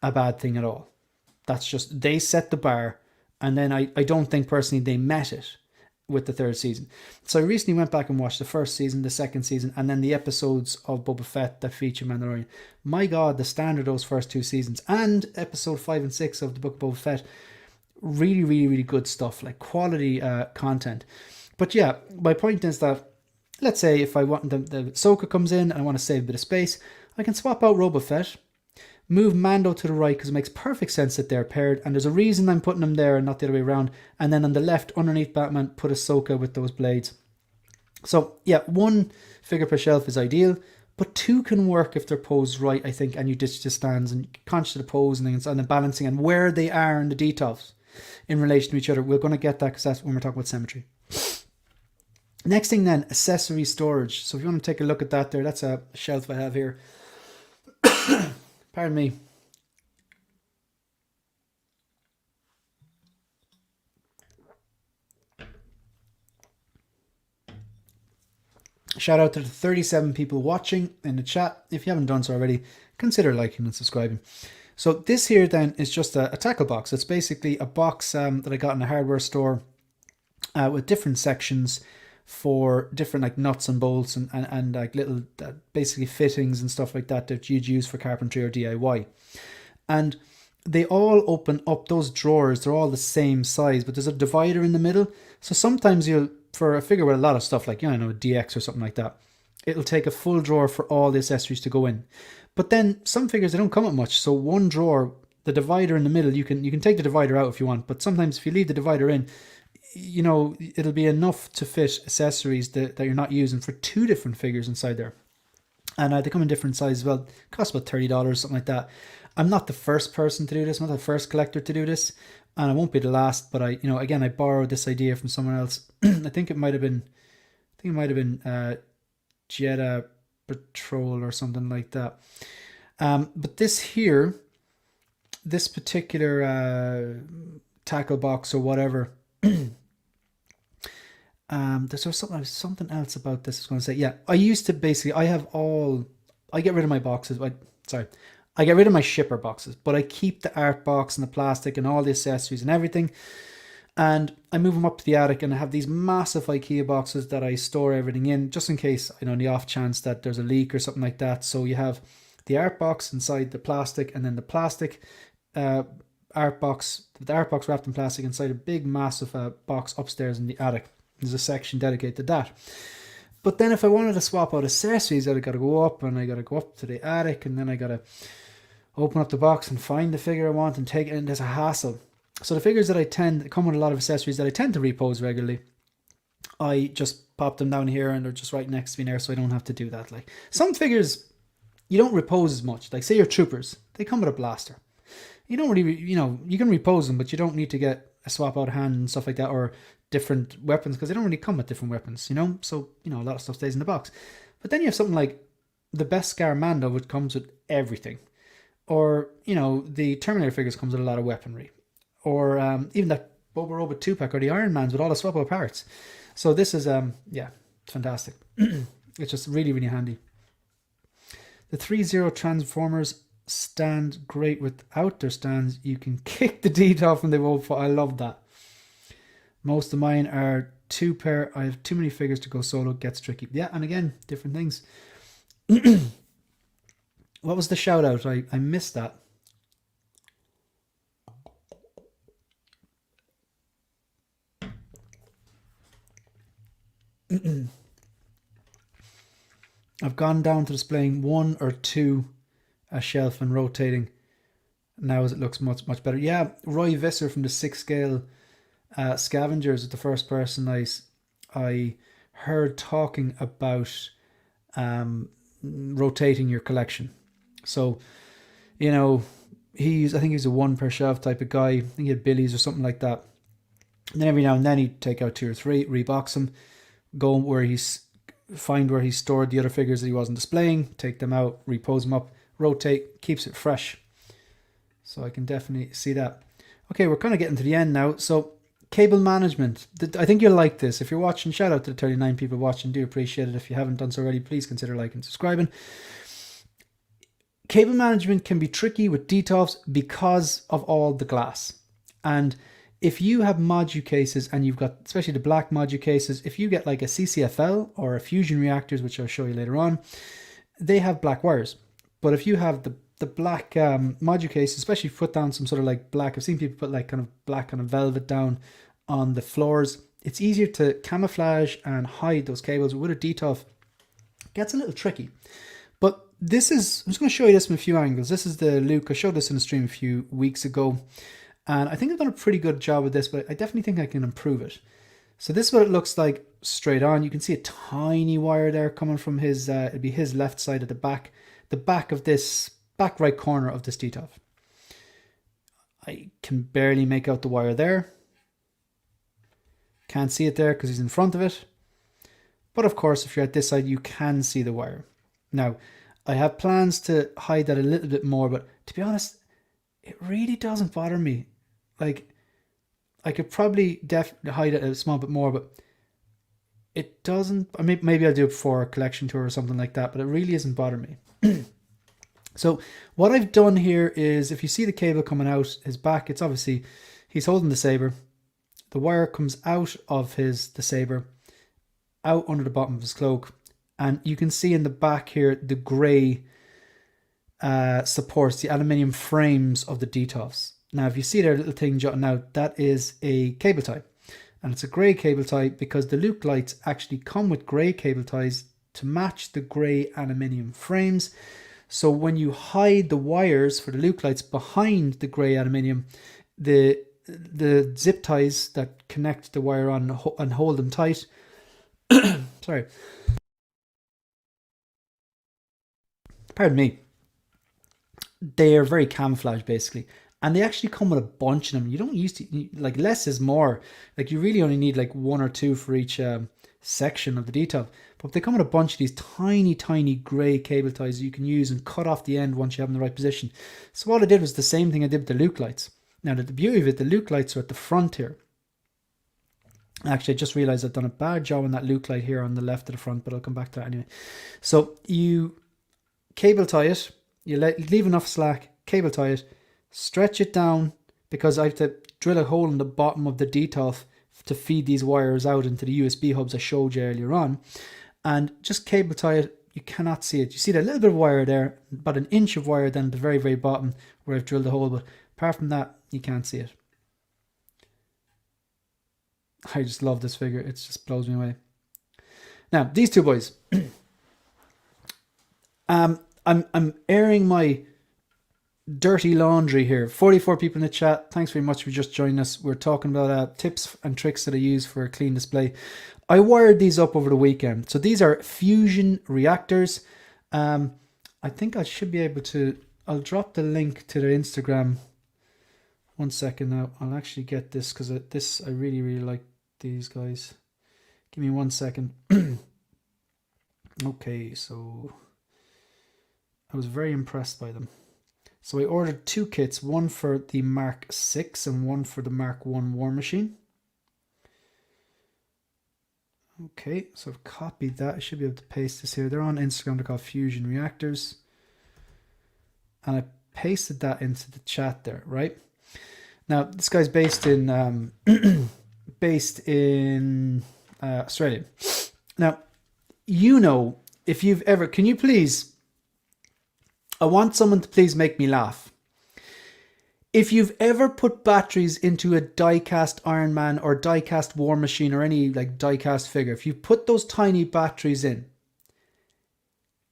a bad thing at all. That's just, they set the bar, and then I don't think personally they met it with the 3rd season. So I recently went back and watched the 1st season, the 2nd season, and then the episodes of Boba Fett that feature Mandalorian. My God, the standard of those first 2 seasons, and episode 5 and 6 of the Book of Boba Fett, really, really, really good stuff, like quality content. But yeah, my point is that, let's say if I want the Ahsoka comes in and I want to save a bit of space, I can swap out Boba Fett, move Mando to the right, because it makes perfect sense that they're paired, and there's a reason I'm putting them there and not the other way around. And then on the left, underneath Batman, put Ahsoka with those blades. So yeah, 1 figure per shelf is ideal, but 2 can work if they're posed right, I think, and you ditch the stands and conscious of the posing and the balancing and where they are in the Detolfs in relation to each other. We're going to get that because that's when we're talking about symmetry. Next thing then, accessory storage. So if you want to take a look at that there, that's a shelf I have here. Pardon me. Shout out to the 37 people watching in the chat. If you haven't done so already, consider liking and subscribing. So this here then is just a tackle box. It's basically a box that I got in a hardware store with different sections for different like nuts and bolts and like little basically fittings and stuff like that you'd use for carpentry or DIY. And they all open up, those drawers, they're all the same size, but there's a divider in the middle. So sometimes for a figure with a lot of stuff like, you know, a DX or something like that, it'll take a full drawer for all the accessories to go in. But then some figures, they don't come with much. So one drawer, the divider in the middle, you can take the divider out if you want. But sometimes if you leave the divider in, you know, it'll be enough to fit accessories that you're not using for 2 different figures inside there. And they come in different sizes as well. Cost about $30, something like that. I'm not the first person to do this. I'm not the first collector to do this. And I won't be the last. But I borrowed this idea from someone else. I think it might have been Jeddah Patrol or something like that. But this here, this particular tackle box or whatever, there's something else about this I was going to say. Yeah, I used to basically, I get rid of my boxes. I get rid of my shipper boxes, but I keep the art box and the plastic and all the accessories and everything. And I move them up to the attic, and I have these massive IKEA boxes that I store everything in, just in case, you know, in the off chance that there's a leak or something like that. So you have the art box inside the plastic, and then the plastic art box, the art box wrapped in plastic inside a big massive box upstairs in the attic. There's a section dedicated to that. But then if I wanted to swap out accessories, I got to go up, and I got to go up to the attic, and then I got to open up the box and find the figure I want and take it, and there's a hassle. So the figures that I tend come with a lot of accessories that I tend to repose regularly, I just pop them down here and they're just right next to me there, so I don't have to do that. Like some figures, you don't repose as much. Like say your troopers, they come with a blaster. You don't really, you know, you can repose them, but you don't need to get a swap out hand and stuff like that, or different weapons, because they don't really come with different weapons, you know. So you know, a lot of stuff stays in the box. But then you have something like the Beskar Mando, which comes with everything, or you know, the Terminator figures comes with a lot of weaponry. Or even that Boba Robot 2-pack or the Iron Mans with all the swap out parts. So this is, yeah, it's fantastic. It's just really, really handy. The 3-0 Transformers stand great without their stands. You can kick the teeth off when they won't fall. I love that. Most of mine are 2 pair. I have too many figures to go solo. Gets tricky. Yeah, and again, different things. What was the shout out? I missed that. I've gone down to displaying 1 or 2 a shelf and rotating now as it looks much better. Yeah, Roy Visser from the 6 scale Scavengers is the first person I heard talking about rotating your collection. So, you know, I think he's a 1 per shelf type of guy. I think he had Billy's or something like that. And then every now and then he'd take out 2 or 3, rebox them, go find where he stored the other figures that he wasn't displaying, take them out, repose them up, rotate, keeps it fresh. So I can definitely see that. Okay, we're kind of getting to the end now. So cable management. I think you'll like this. If you're watching, shout out to the 39 people watching. Do appreciate it. If you haven't done so already, please consider liking and subscribing. Cable management can be tricky with DTOFs because of all the glass. And if you have modu cases and you've got, especially the black modu cases, if you get like a CCFL or a fusion reactors, which I'll show you later on, they have black wires. But if you have the black modu case, especially if you put down some sort of like black, I've seen people put like kind of black kind of velvet down on the floors, it's easier to camouflage and hide those cables. With a DTOF, it gets a little tricky. But this is, I'm just going to show you this from a few angles. This is the Luke. I showed this in a stream a few weeks ago. And I think I've done a pretty good job with this, but I definitely think I can improve it. So this is what it looks like straight on. You can see a tiny wire there coming from his, it'd be his left side at the back of this, back right corner of this DTOF. I can barely make out the wire there. Can't see it there because he's in front of it. But of course, if you're at this side, you can see the wire. Now, I have plans to hide that a little bit more, but to be honest, it really doesn't bother me. Like, I could probably definitely hide it a small bit more, but it doesn't. I mean, maybe I'll do it for a collection tour or something like that, but it really isn't bothering me. So what I've done here is, if you see the cable coming out his back, it's obviously, he's holding the saber. The wire comes out of the saber, out under the bottom of his cloak. And you can see in the back here, the grey supports the aluminium frames of the DTOFs. Now, if you see their little thing jutting out, that is a cable tie. And it's a grey cable tie because the Luke lights actually come with grey cable ties to match the grey aluminium frames. So when you hide the wires for the Luke lights behind the grey aluminium, the zip ties that connect the wire on and hold them tight, sorry, pardon me, they are very camouflage basically. And they actually come with a bunch of them. You don't used to, like, less is more. Like, you really only need like 1 or 2 for each section of the DTOF. But they come with a bunch of these tiny grey cable ties that you can use and cut off the end once you have them in the right position. So what I did was the same thing I did with the Luke lights. Now, the beauty of it, the Luke lights are at the front here. Actually, I just realized I've done a bad job on that Luke light here on the left of the front, but I'll come back to that anyway. So you cable tie it, You leave enough slack, cable tie it, stretch it down, because I have to drill a hole in the bottom of the DTOF to feed these wires out into the USB hubs I showed you earlier on, and just cable tie it. You cannot see it. You see that little bit of wire there, about an inch of wire then at the very, very bottom where I've drilled a hole, but apart from that, you can't see it. I just love this figure. It just blows me away. Now, these two boys. I'm airing my dirty laundry here. 44 people in the chat. Thanks very much for just joining us. We're talking about tips and tricks that I use for a clean display. I wired these up over the weekend. So these are fusion reactors. I think I should be able to, I'll drop the link to their Instagram. One second now. I'll actually get this because I really, really like these guys. Give me 1 second. Okay, so I was very impressed by them. So I ordered 2 kits, one for the Mark 6 and one for the Mark 1 War Machine. Okay, so I've copied that. I should be able to paste this here. They're on Instagram. They're called Fusion Reactors. And I pasted that into the chat there, right? Now, this guy's based in Australia. Now, you know, if you've ever, can you please, I want someone to please make me laugh. If you've ever put batteries into a die-cast Iron Man or die-cast War Machine or any like die-cast figure, if you put those tiny batteries in,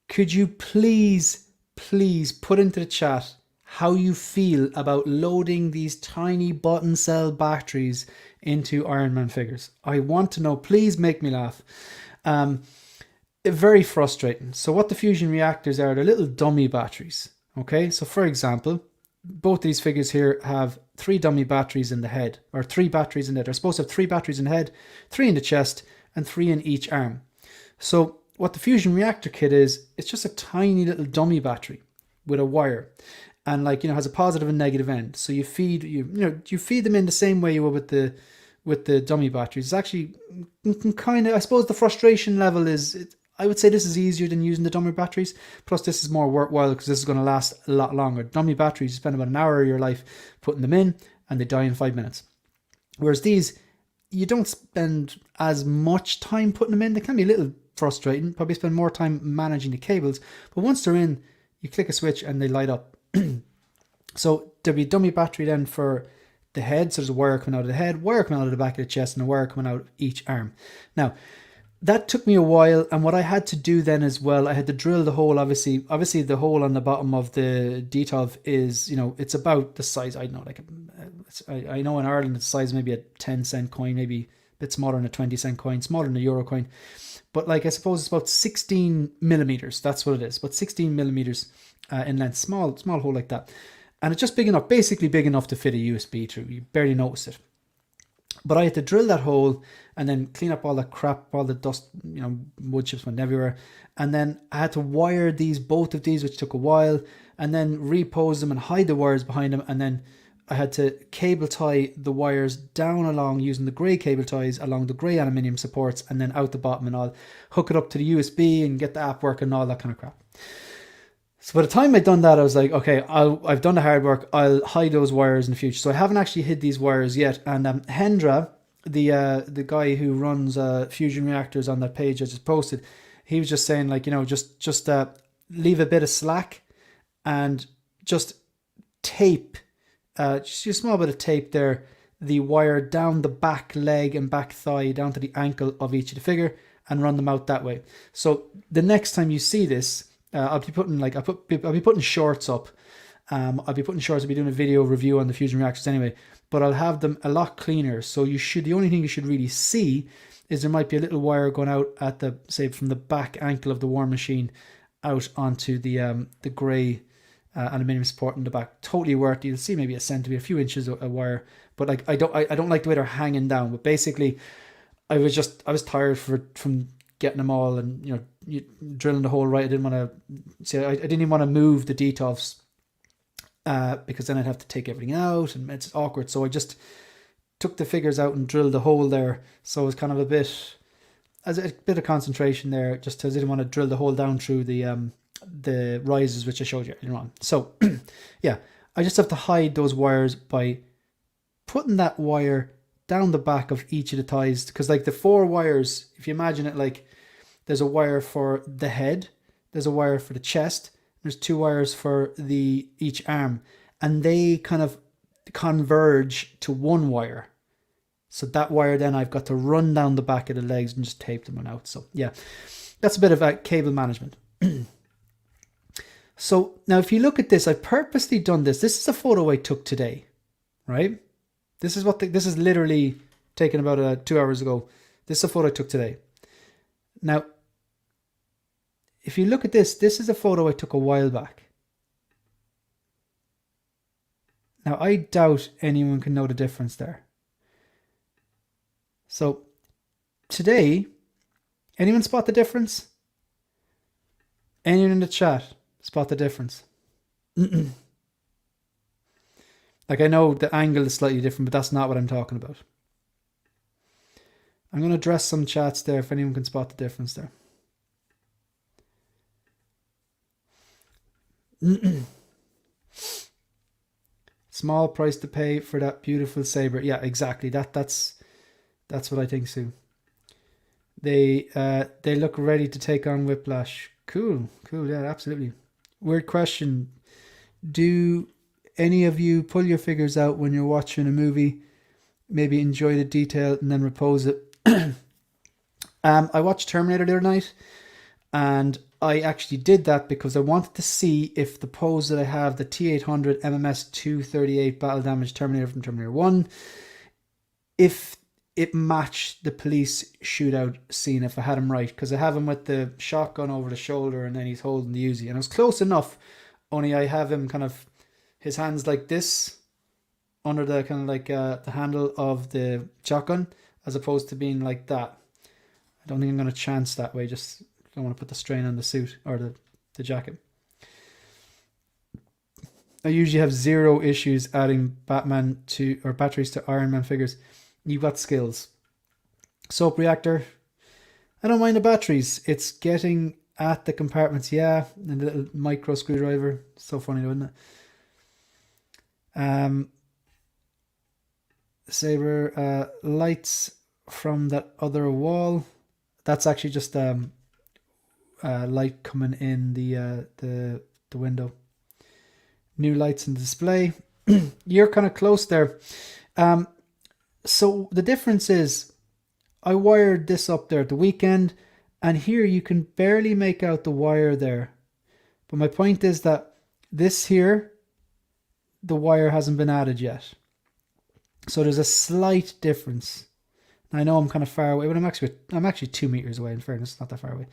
could you please put into the chat how you feel about loading these tiny button cell batteries into Iron Man figures? I want to know. Please make me laugh. Very frustrating. So what the fusion reactors are, they're little dummy batteries. Okay, so for example, both these figures here have 3 dummy batteries in the head, or 3 batteries in the head. They're supposed to have 3 batteries in the head, 3 in the chest, and 3 in each arm. So what the fusion reactor kit is, it's just a tiny little dummy battery with a wire, and like, you know, has a positive and negative end. So you feed them in the same way you would with the dummy batteries. It's actually kind of, I suppose the frustration level is, I would say this is easier than using the dummy batteries. Plus, this is more worthwhile because this is going to last a lot longer. Dummy batteries, you spend about an hour of your life putting them in and they die in 5 minutes. Whereas these, you don't spend as much time putting them in. They can be a little frustrating. Probably spend more time managing the cables. But once they're in, you click a switch and they light up. So there'll be a dummy battery then for the head. So there's a wire coming out of the head, wire coming out of the back of the chest, and a wire coming out of each arm. Now, that took me a while, and what I had to do then as well, I had to drill the hole. Obviously the hole on the bottom of the DTOF is, you know, it's about the size, I don't know, like I know in Ireland it's the size maybe a 10-cent coin, maybe a bit smaller than a 20-cent coin, smaller than a euro coin, but like I suppose it's about 16 millimeters. That's what it is, about 16 millimeters in length, small hole like that, and it's just big enough, basically big enough to fit a USB through. You barely notice it. But I had to drill that hole and then clean up all the crap, all the dust, you know, wood chips went everywhere. And then I had to wire both of these, which took a while, and then repose them and hide the wires behind them. And then I had to cable tie the wires down along using the grey cable ties along the grey aluminium supports, and then out the bottom, and I'll hook it up to the USB and get the app working and all that kind of crap. So by the time I'd done that, I was like, okay, I've done the hard work. I'll hide those wires in the future. So I haven't actually hid these wires yet. And Hendra, the guy who runs Fusion Reactors on that page I just posted, he was just saying, like, you know, just leave a bit of slack and just tape, just a small bit of tape there, the wire down the back leg and back thigh down to the ankle of each of the figure, and run them out that way. So the next time you see this, I'll be putting shorts up. I'll be doing a video review on the fusion reactors anyway, but I'll have them a lot cleaner. So the only thing you should really see is there might be a little wire going out at the, say, from the back ankle of the War Machine out onto the grey aluminium support in the back. Totally worth it. You'll see maybe a centimeter, a few inches of wire, but like I don't like the way they're hanging down. But basically, I was tired from getting them all, and, you know, drilling the hole right. I didn't want to I didn't even want to move the DTOFs because then I'd have to take everything out and it's awkward. So I just took the figures out and drilled the hole there. So it was kind of a bit of concentration there, just as I didn't want to drill the hole down through the the risers which I showed you earlier on. So yeah, I just have to hide those wires by putting that wire down the back of each of the ties, because like the 4 wires, if you imagine it, like there's a wire for the head, there's a wire for the chest, there's 2 wires for each arm, and they kind of converge to 1 wire. So that wire then I've got to run down the back of the legs and just tape them out. So yeah, that's a bit of cable management. So now if you look at this, I've purposely done this. This is a photo I took today, right? This is literally taken about 2 hours ago. This is a photo I took today. Now, if you look at this, this is a photo I took a while back. Now, I doubt anyone can know the difference there. So, today, anyone spot the difference? Anyone in the chat spot the difference? Like, I know the angle is slightly different, but that's not what I'm talking about. I'm going to address some chats there if anyone can spot the difference there. Small price to pay for that beautiful saber. Yeah, exactly. That's what I think, Sue. They look ready to take on Whiplash. Cool. Yeah, absolutely. Weird question. Do any of you pull your figures out when you're watching a movie? Maybe enjoy the detail and then repose it. I watched Terminator the other night, and I actually did that because I wanted to see if the pose that I have, the T800 MMS 238 battle damage Terminator from Terminator 1, if it matched the police shootout scene, if I had him right, because I have him with the shotgun over the shoulder and then he's holding the Uzi, and it was close enough, only I have him kind of, his hands like this under the kind of like the handle of the shotgun, as opposed to being like that. I don't think I'm going to chance that way, just don't want to put the strain on the suit or the jacket. I usually have 0 issues adding Batman to, or batteries to Iron Man figures. You've got skills. Soap reactor, I don't mind the batteries. It's getting at the compartments, yeah, and the little micro screwdriver. So funny, isn't it? Saber, lights from that other wall. That's actually just light coming in the window. New lights in the display. You're kind of close there. So the difference is I wired this up there at the weekend, and here you can barely make out the wire there. But my point is that this here, the wire hasn't been added yet. So there's a slight difference. I know I'm kind of far away, but I'm actually 2 meters away, in fairness, not that far away.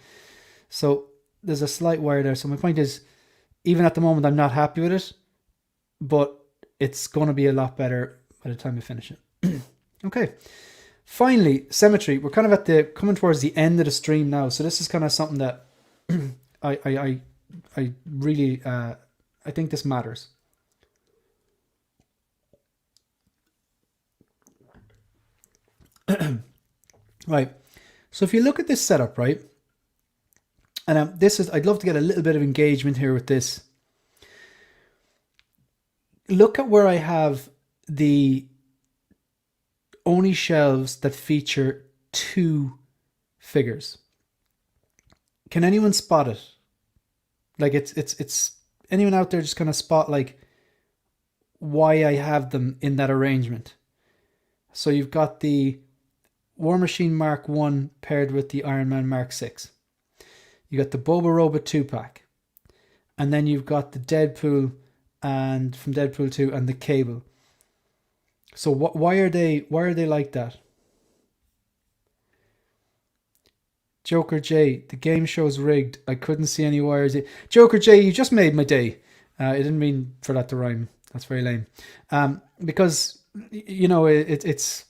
So there's a slight wire there. So my point is, even at the moment, I'm not happy with it, but it's going to be a lot better by the time we finish it. Okay. Finally, symmetry. We're kind of coming towards the end of the stream now. So this is kind of something that I really, I think this matters. Right. So if you look at this setup, right, and I'd love to get a little bit of engagement here with this. Look at where I have the only shelves that feature 2 figures. Can anyone spot it? Like it's anyone out there just kind of spot like why I have them in that arrangement? So you've got the War Machine Mark 1 paired with the Iron Man Mark 6. You got the Boba Robot 2-pack. And then you've got the Deadpool and from Deadpool 2 and the Cable. So why are they like that? Joker J, the game show's rigged. I couldn't see any wires. Joker J, you just made my day. I didn't mean for that to rhyme. That's very lame. Because, you know, it's...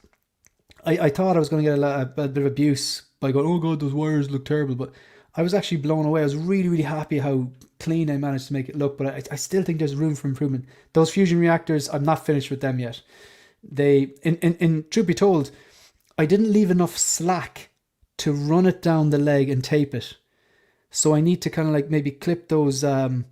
I thought I was going to get a bit of abuse by going, oh God, those wires look terrible. But I was actually blown away. I was really, really happy how clean I managed to make it look. But I still think there's room for improvement. Those fusion reactors, I'm not finished with them yet. In truth be told, I didn't leave enough slack to run it down the leg and tape it. So I need to kind of like maybe clip those, I've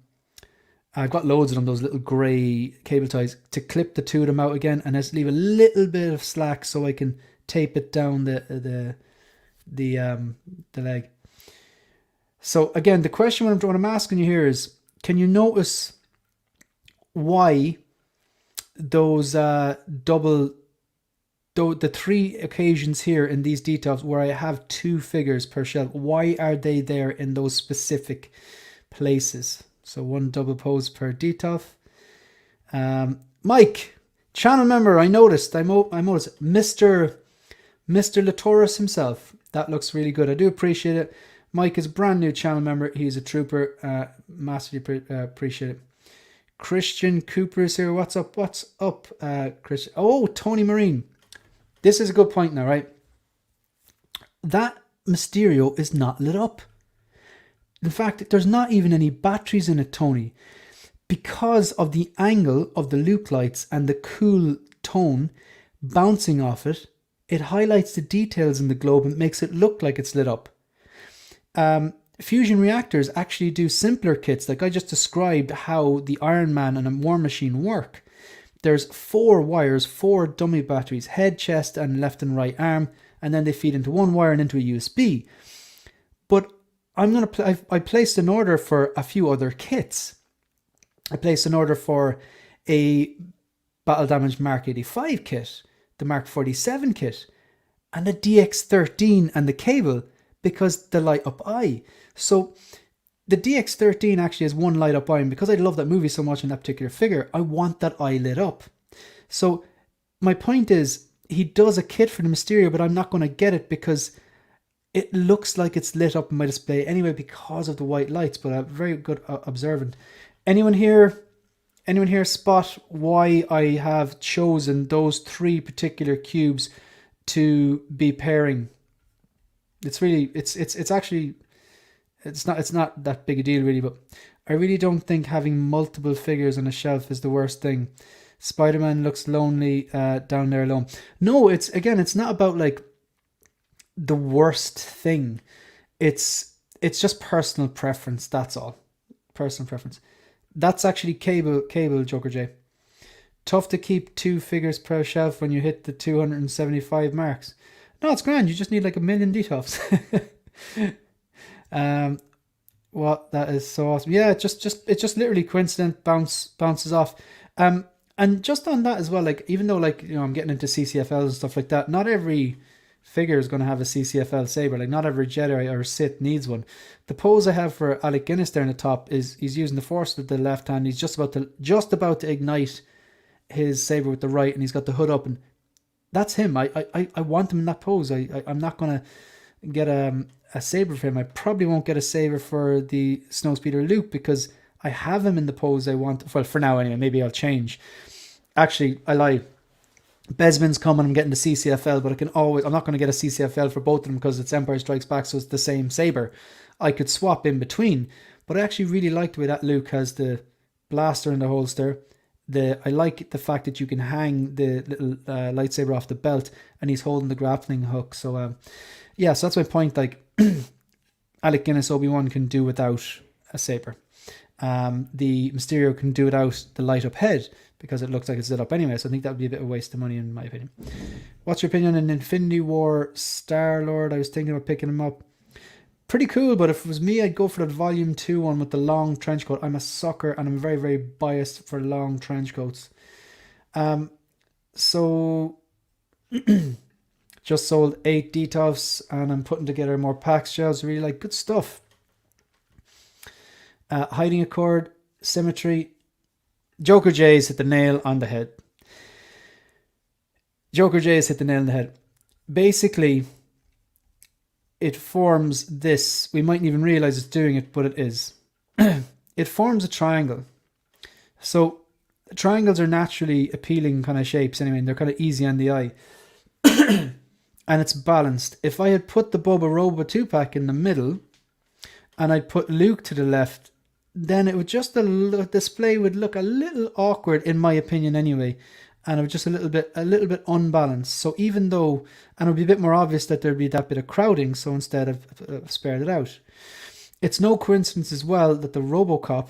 got loads of them, those little grey cable ties, to clip the two of them out again, and just leave a little bit of slack so I can tape it down the leg. So again, the question what I'm asking you here is, can you notice why those the three occasions here in these details where I have two figures per shelf, why are they there in those specific places? So one double pose per detail. Mike, channel member, I noticed Mr. Latoris himself. That looks really good. I do appreciate it. Mike is a brand new channel member. He's a trooper. Massively appreciate it. Christian Cooper is here. What's up? Christian? Oh, Tony Marine. This is a good point now, right? That Mysterio is not lit up. In fact, there's not even any batteries in it, Tony. Because of the angle of the loop lights and the cool tone bouncing off it, it highlights the details in the globe and makes it look like it's lit up. Fusion reactors actually do simpler kits. Like I just described how the Iron Man and a War Machine work. There's 4 wires, 4 dummy batteries, head, chest, and left and right arm, and then they feed into one wire and into a USB. But I placed an order for a few other kits. I placed an order for a Battle Damage Mark 85 kit, the Mark 47 kit, and the DX13 and the cable, because the light up eye. So the DX13 actually has one light up eye, and because I love that movie so much in that particular figure, I want that eye lit up. So my point is, he does a kit for the Mysterio, but I'm not going to get it because it looks like it's lit up in my display anyway because of the white lights. But I'm very good observant. Anyone here spot why I have chosen those 3 particular cubes to be pairing? It's really, it's actually, it's not that big a deal really, but I really don't think having multiple figures on a shelf is the worst thing. Spider-Man looks lonely down there alone. No, it's not about like the worst thing. It's just personal preference, that's all. Personal preference. That's actually cable Joker J. Tough to keep 2 figures per shelf when you hit the 275 marks. No, it's grand. You just need like a million details. Well, that is so awesome. Yeah, it's just literally coincident. Bounces off. And just on that as well, like even though like I'm getting into CCFLs and stuff like that, not every figure is going to have a CCFL saber. Like not every Jedi or Sith needs one. The pose I have for Alec Guinness there in the top is he's using the Force with the left hand. He's just about to ignite his saber with the right, and he's got the hood up, and that's him. I want him in that pose. I'm not gonna get a saber for him. I probably won't get a saber for the Snowspeeder Luke because I have him in the pose I want. Well, for now anyway. Maybe I'll change. Actually, I lie. Besman's coming. I'm getting the CCFL, but I'm not going to get a CCFL for both of them because it's Empire Strikes Back, so it's the same saber. I could swap in between, but I actually really like the way that Luke has the blaster in the holster. I like the fact that you can hang the little lightsaber off the belt, and he's holding the grappling hook. So yeah, so that's my point. Like Alec Guinness Obi-Wan can do without a saber. The Mysterio can do without the light up head because it looks like it's lit up anyway. So I think that would be a bit of a waste of money in my opinion. What's your opinion on Infinity War Star-Lord? I was thinking about picking him up. Pretty cool, but if it was me, I'd go for the Volume 2 one with the long trench coat. I'm a sucker and I'm very, very biased for long trench coats. So just sold 8 Detolfs and I'm putting together more packs. Shells, really like good stuff. Hiding Accord, Symmetry. Joker J's hit the nail on the head. Joker J's hit the nail on the head. Basically, it forms this. We mightn't even realize it's doing it, but it is. It forms a triangle. So triangles are naturally appealing kind of shapes anyway, and they're kind of easy on the eye. And it's balanced. If I had put the Boba Roba 2-pack in the middle and I'd put Luke to the left, then it would just, the display would look a little awkward in my opinion anyway. And it was just a little bit unbalanced. So even though, and it would be a bit more obvious that there'd be that bit of crowding, so instead I've spared it out. It's no coincidence as well that the Robocop,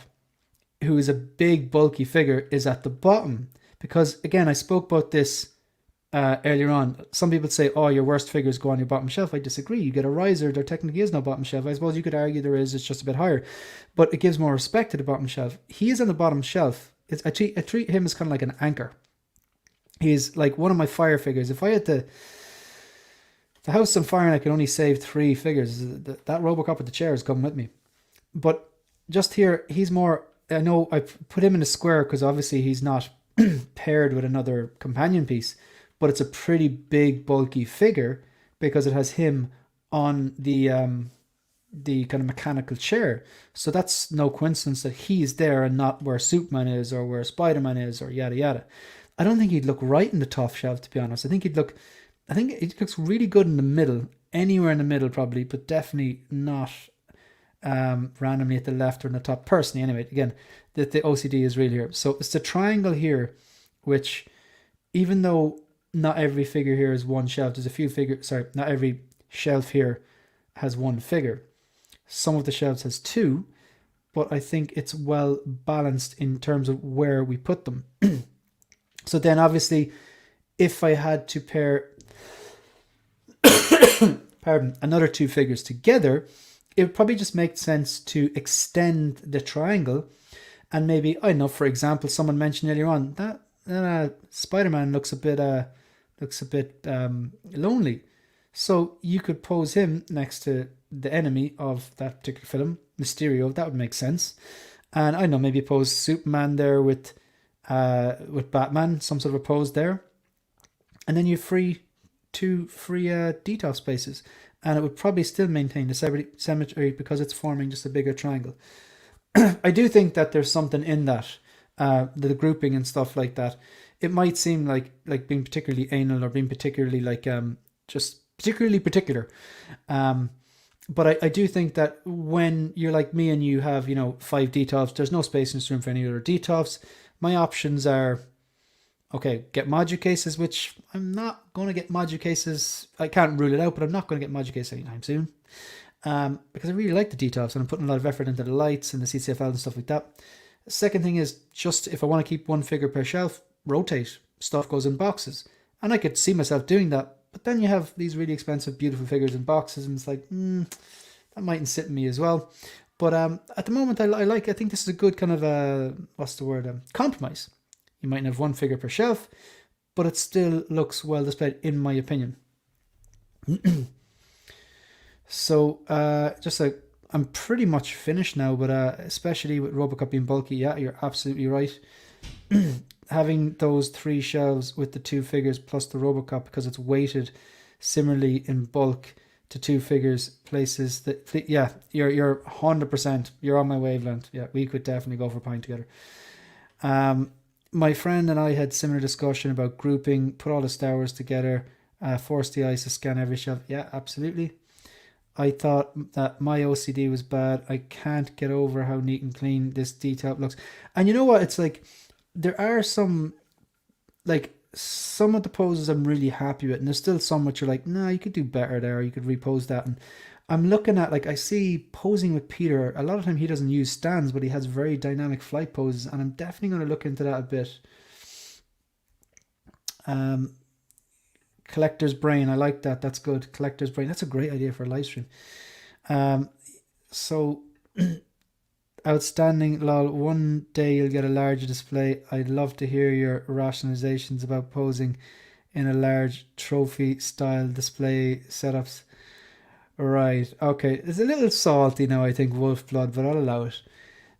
who is a big bulky figure, is at the bottom, because again, I spoke about this earlier on. Some people say, oh, your worst figures go on your bottom shelf. I disagree. You get a riser, there technically is no bottom shelf. I suppose you could argue there is, it's just a bit higher, but it gives more respect to the bottom shelf. He is on the bottom shelf. I treat him as kind of like an anchor. He's like one of my fire figures. If I had the house on fire and I could only save 3 figures, that Robocop with the chair is coming with me. But just here, he's more, I know I put him in a square because obviously he's not paired with another companion piece, but it's a pretty big bulky figure because it has him on the kind of mechanical chair. So that's no coincidence that he's there and not where Superman is or where Spider-Man is or yada yada. I don't think he'd look right in the top shelf, to be honest. I think it looks really good in the middle, anywhere in the middle probably, but definitely not randomly at the left or in the top. Personally, anyway, again, the OCD is real here. So it's the triangle here, which even though not every figure here is one shelf, there's a few figures, sorry, not every shelf here has one figure. Some of the shelves has 2, but I think it's well balanced in terms of where we put them. So then obviously, if I had to pair another 2 figures together, it would probably just make sense to extend the triangle. And maybe, I don't know, for example, someone mentioned earlier on that Spider-Man looks a bit lonely. So you could pose him next to the enemy of that particular film, Mysterio. That would make sense. And I don't know, maybe pose Superman there with Batman, some sort of a pose there. And then you free 2 free detail spaces. And it would probably still maintain the symmetry because it's forming just a bigger triangle. I do think that there's something in that, the grouping and stuff like that. It might seem like being particularly anal or being particularly like just particularly particular. But I do think that when you're like me and you have 5 detofs, there's no space in this room for any other detofs. My options are, okay, get module cases, which I'm not going to get module cases. I can't rule it out, but I'm not going to get module cases anytime soon. Because I really like the detofs and I'm putting a lot of effort into the lights and the CCFL and stuff like that. The second thing is just if I want to keep 1 figure per shelf, rotate. Stuff goes in boxes. And I could see myself doing that. But then you have these really expensive, beautiful figures in boxes and it's like, that mightn't sit in me as well. But at the moment, I think this is a good kind of, compromise. You might have 1 figure per shelf, but it still looks well displayed, in my opinion. So, I'm pretty much finished now, but especially with Robocop being bulky, yeah, you're absolutely right. Having those 3 shelves with the 2 figures plus the Robocop, because it's weighted similarly in bulk to 2 figures, places that, yeah, you're 100%, you're on my wavelength. Yeah, we could definitely go for a pint together. My friend and I had similar discussion about grouping, put all the Star Wars together, force the eyes to scan every shelf. Yeah, absolutely. I thought that my OCD was bad. I can't get over how neat and clean this detail looks. And you know what? It's like, there are some of the poses I'm really happy with, and there's still some which are like, nah, you could do better there, you could repose that. And I'm looking at, I see posing with Peter, a lot of time he doesn't use stands, but he has very dynamic flight poses, and I'm definitely going to look into that a bit. Collector's Brain, I like that, that's good. Collector's Brain, that's a great idea for a live stream. So outstanding, lol. One day you'll get a larger display. I'd love to hear your rationalizations about posing in a large trophy style display setups. Right, okay, it's a little salty now, I think, Wolf Blood, but I'll allow it.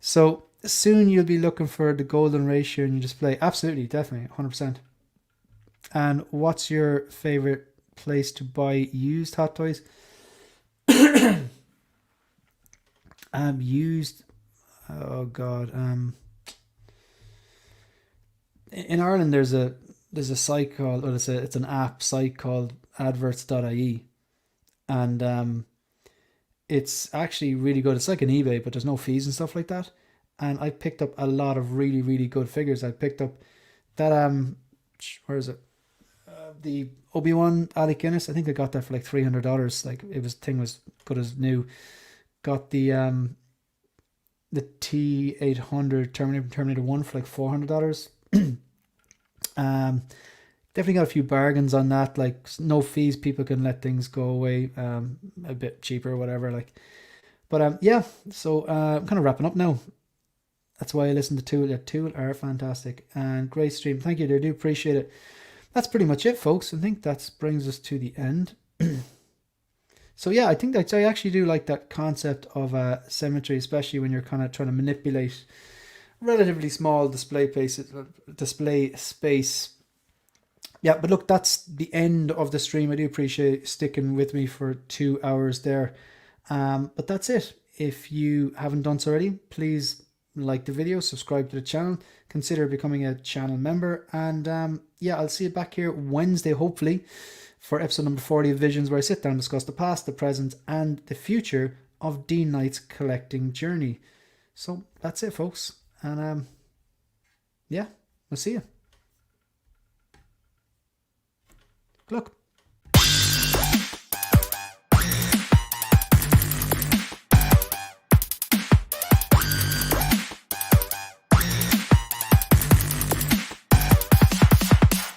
So soon you'll be looking for the golden ratio in your display. Absolutely, definitely, 100%. And what's your favorite place to buy used Hot Toys? Used, oh god, in Ireland there's a site called, or it's an app site called adverts.ie, and it's actually really good. It's like an eBay, but there's no fees and stuff like that. And I picked up a lot of really, really good figures. I picked up that where is it? The Obi-Wan Alec Guinness. I think I got that for like $300. Like, thing was good as new. got the T800 Terminator 1 for like $400. Definitely got a few bargains on that, like no fees, people can let things go away a bit cheaper or whatever, like. But yeah, so I'm kind of wrapping up now. That's why I listen to Tool. Tool are fantastic and great stream. Thank you, I do appreciate it. That's pretty much it, folks. I think that brings us to the end. So yeah, I think that I actually do like that concept of symmetry, especially when you're kind of trying to manipulate relatively small display space. Yeah, but look, that's the end of the stream. I do appreciate sticking with me for 2 hours there. But that's it. If you haven't done so already, please like the video, subscribe to the channel, consider becoming a channel member, and yeah, I'll see you back here Wednesday, hopefully, for episode number 40 of Visions, where I sit down and discuss the past, the present, and the future of Dean Knight's collecting journey. So that's it, folks, and yeah, I'll see you. Good luck.